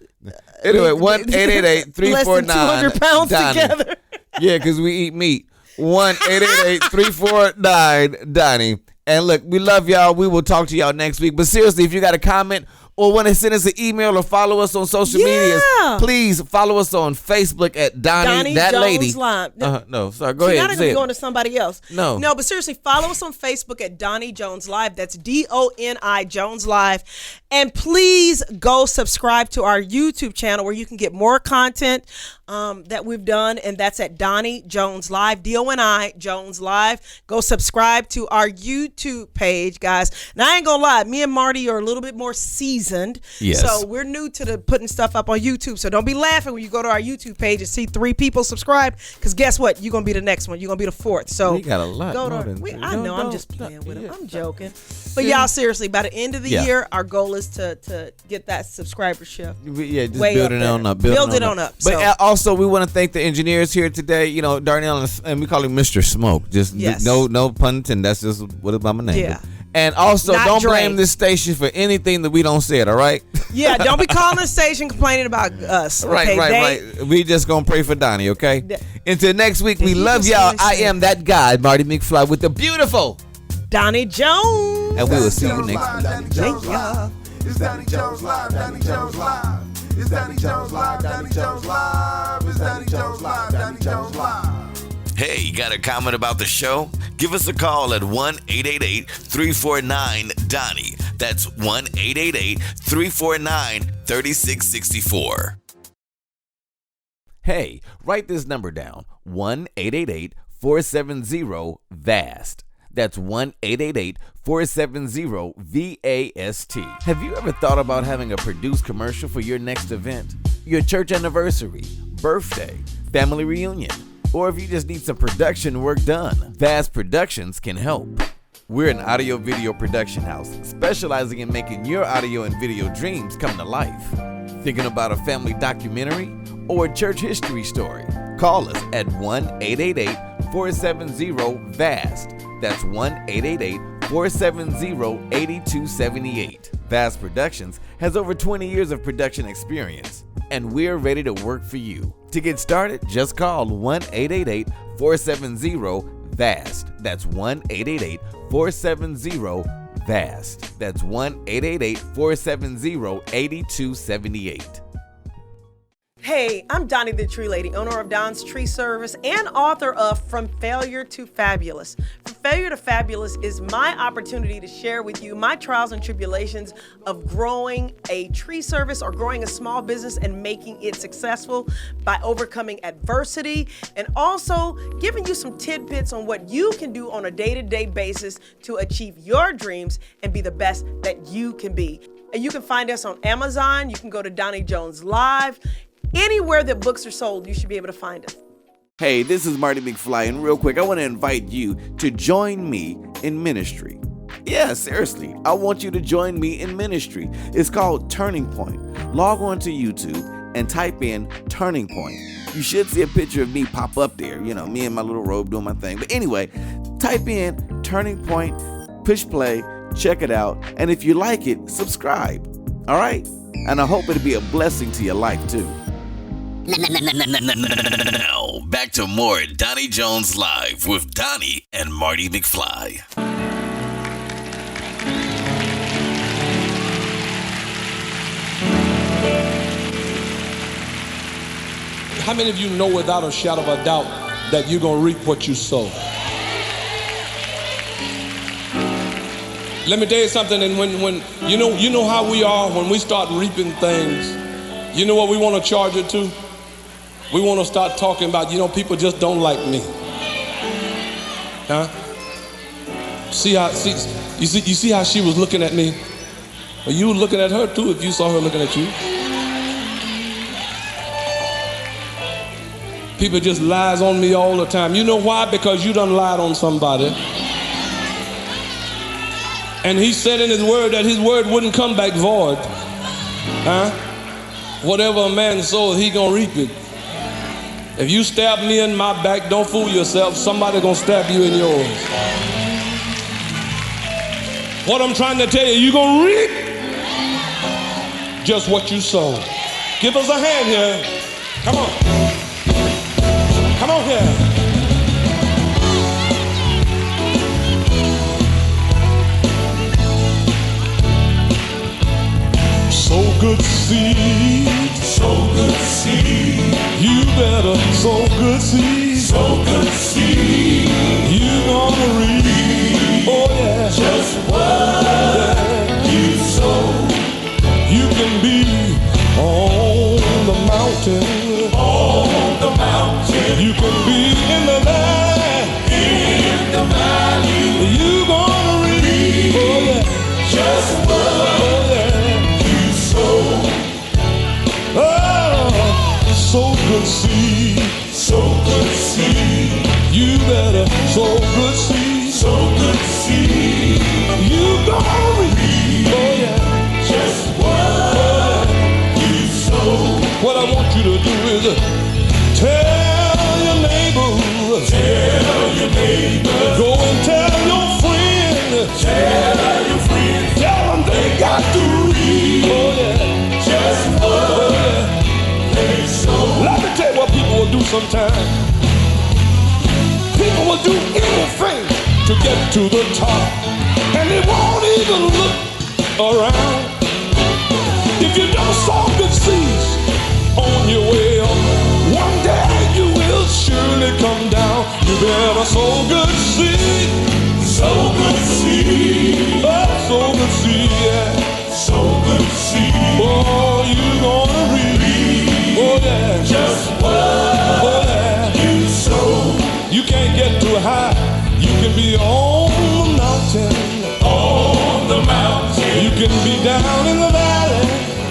D: Anyway,
C: less than
D: 1-888-349
C: 200 pounds
D: Donnie.
C: together.
D: Yeah, because we eat meat. 1-888-349 Donnie. And look, we love y'all. We will talk to y'all next week. But seriously, if you got a comment or want to send us an email or follow us on social medias, please follow us on Facebook at Donnie that
C: Jones
D: lady.
C: Live.
D: No, sorry. Go
C: You're
D: ahead.
C: not
D: Say
C: going to
D: it.
C: go into somebody else.
D: No.
C: But seriously, follow us on Facebook at Donnie Jones Live. That's DONI Jones Live. And please go subscribe to our YouTube channel where you can get more content that we've done. And that's at Donnie Jones Live, DONI Jones Live. Go subscribe to our YouTube page, guys. Now, I ain't going to lie. Me and Marty are a little bit more seasoned.
D: Yes.
C: So we're new to the putting stuff up on YouTube. So don't be laughing when you go to our YouTube page and see 3 people subscribe. Because guess what? You're going to be the next one. You're going to be the 4th. So
D: We got a lot
C: go
D: more
C: to,
D: than
C: we,
D: three.
C: I know. I'm
D: Don't-
C: just playing with him.
D: yeah.
C: I'm joking. But y'all, seriously, by the end of the
D: Yeah.
C: year, our goal is to get that subscribership.
D: Yeah, just
C: way
D: build
C: up
D: it
C: there.
D: on up.
C: Build it on up.
D: But
C: So-
D: also, we want to thank the engineers here today. Darnell and we call him Mr. Smoke. Just
C: Yes.
D: no pun intended. That's just what my name.
C: Yeah.
D: And also,
C: Not
D: don't
C: Dre.
D: blame this station for anything that we don't say it. All right.
C: Yeah, don't be calling the station complaining about us. Okay?
D: Right. We just gonna pray for Donnie. Okay. Until next week, we
C: you
D: love
C: just
D: y'all.
C: really
D: I
C: say
D: am that guy, Marty McFly, with the beautiful.
C: Donnie Jones.
D: And we will see you next week.
B: Donnie Jones Live. It's Donnie Jones Live. Donnie Jones Live. It's Donnie Jones Live. Donnie Jones Live. It's Donnie Jones Live. Donnie Jones Live.
A: Hey, got a comment about the show? Give us a call at 1-888-349-DONNIE. That's 1-888-349-3664.
D: Hey, write this number down. 1-888-470-VAST. That's 1-888-470-VAST. Have you ever thought about having a produced commercial for your next event? Your church anniversary, birthday, family reunion, or if you just need some production work done? VAST Productions can help. We're an audio video production house specializing in making your audio and video dreams come to life. Thinking about a family documentary or a church history story? Call us at 1-888-470-VAST. That's 1-888-470-8278. VAST Productions has over 20 years of production experience, and we're ready to work for you. To get started, just call 1-888-470-VAST. That's 1-888-470-VAST. That's 1-888-470-8278.
C: Hey, I'm Doni the Tree Lady, owner of Don's Tree Service and author of From Failure to Fabulous. From Failure to Fabulous is my opportunity to share with you my trials and tribulations of growing a tree service or growing a small business and making it successful by overcoming adversity, and also giving you some tidbits on what you can do on a day-to-day basis to achieve your dreams and be the best that you can be. And you can find us on Amazon. You can go to Donnie Jones Live. Anywhere that books are sold, you should be able to find us.
A: Hey, this is Mardy Mcfly, and real quick, I want to invite you to join me in ministry. Yeah, seriously, I want you to join me in ministry. It's called Turning Point. Log on to YouTube and type in Turning Point. You should see a picture of me pop up there, you know, me in my little robe doing my thing. But anyway, type in Turning Point, push play, check it out, and if you like it, subscribe. All right? And I hope it'll be a blessing to your life, too.
F: Now, back to more Donnie Jones Live with Doni and Mardy Mcfly.
G: How many of you know without a shadow of a doubt that you're going to reap what you sow? Let me tell you something, and when you know how we are when we start reaping things, you know what we want to charge it to? We want to start talking about, people just don't like me. Huh? You see how she was looking at me? Well, you were looking at her too if you saw her looking at you. People just lies on me all the time. You know why? Because you done lied on somebody. And he said in his word that his word wouldn't come back void. Huh? Whatever a man sows, he gonna reap it. If you stab me in my back, don't fool yourself. Somebody gonna stab you in yours. What I'm trying to tell you, you gonna reap just what you sow. Give us a hand here. Come on. Come on here. Sow good seed. Sow good seed. You better sow good seed. Sow good seed. You gonna reap. Oh yeah. Just what you sow. You can be on the mountain. On the mountain. You can be in the valley. In the valley. You gonna reap. Oh yeah. Just what you sow. Oh, sow good seed. Sow good seed. You better sow good seed. Sow good seed. You gonna reap. Oh yeah. Just what you sow. What I want you to do is tell your neighbor. Tell your neighbor. Go and tell your friend. Tell your friend. Tell them they got to reap. Oh yeah. Just what they sow. Let me tell you what people will do sometimes. People will do anything to get to the top, and they won't even look around. If you don't sow good seeds on your way up, one day you will surely come down. You better sow good seed. Sow good seed. Oh, sow good seed, yeah. Sow good seed. Oh, you gonna reap. Oh yeah. Just what you sow. You can't get too high. You can be on the mountain. On the mountain. You can be down in the valley.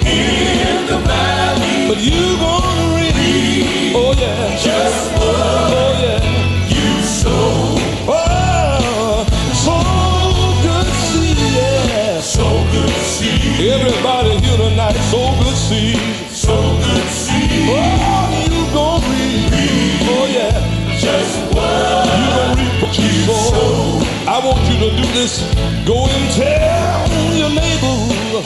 G: In the valley. But you gonna reap. Oh yeah. Just what you sow. Oh, sow good seed, yeah. Sow good seed. Everybody here tonight, sow good seed. Sow good seed. Oh, you gonna reap. Oh yeah. Just what you gonna reap what you sow. I want you to do this. Go and tell your neighbor.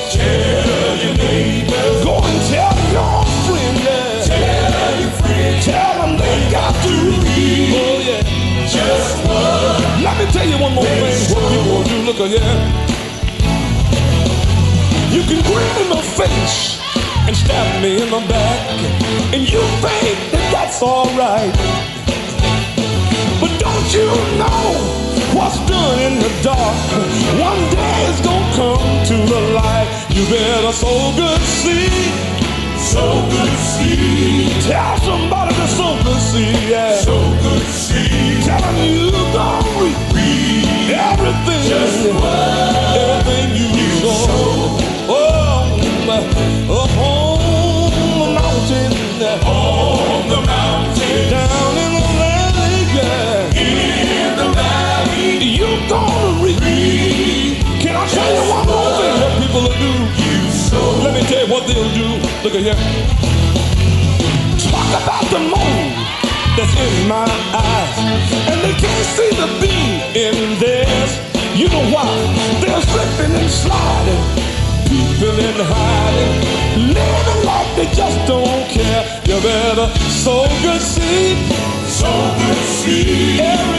G: Tell your neighbor. Go and tell your friend. Yeah. Tell your friend. Tell them they got to reap. Oh yeah. Just what. Let me tell you one more thing. What people will do. Look here. You can grin in the face and stab me in the back, and you think that that's alright. But don't you know what's done in the dark one day is gonna come to the light? You better sow good seed. Sow good seed. Tell somebody to sow good seed, yeah. Sow good seed. Tell them you gonna reap everything. Just everything you sow. Up on the mountain. On the mountain. Down in the valley, yeah. In the valley. You gonna reap. Can I tell you one more thing that people will do? Let me tell you what they'll do. Look at here. Talk about the moon that's in my eyes, and they can't see the beam in theirs. You know why? They're slipping and sliding, peeping and hiding, living like they just don't care. You better sow good seed. Sow good seed.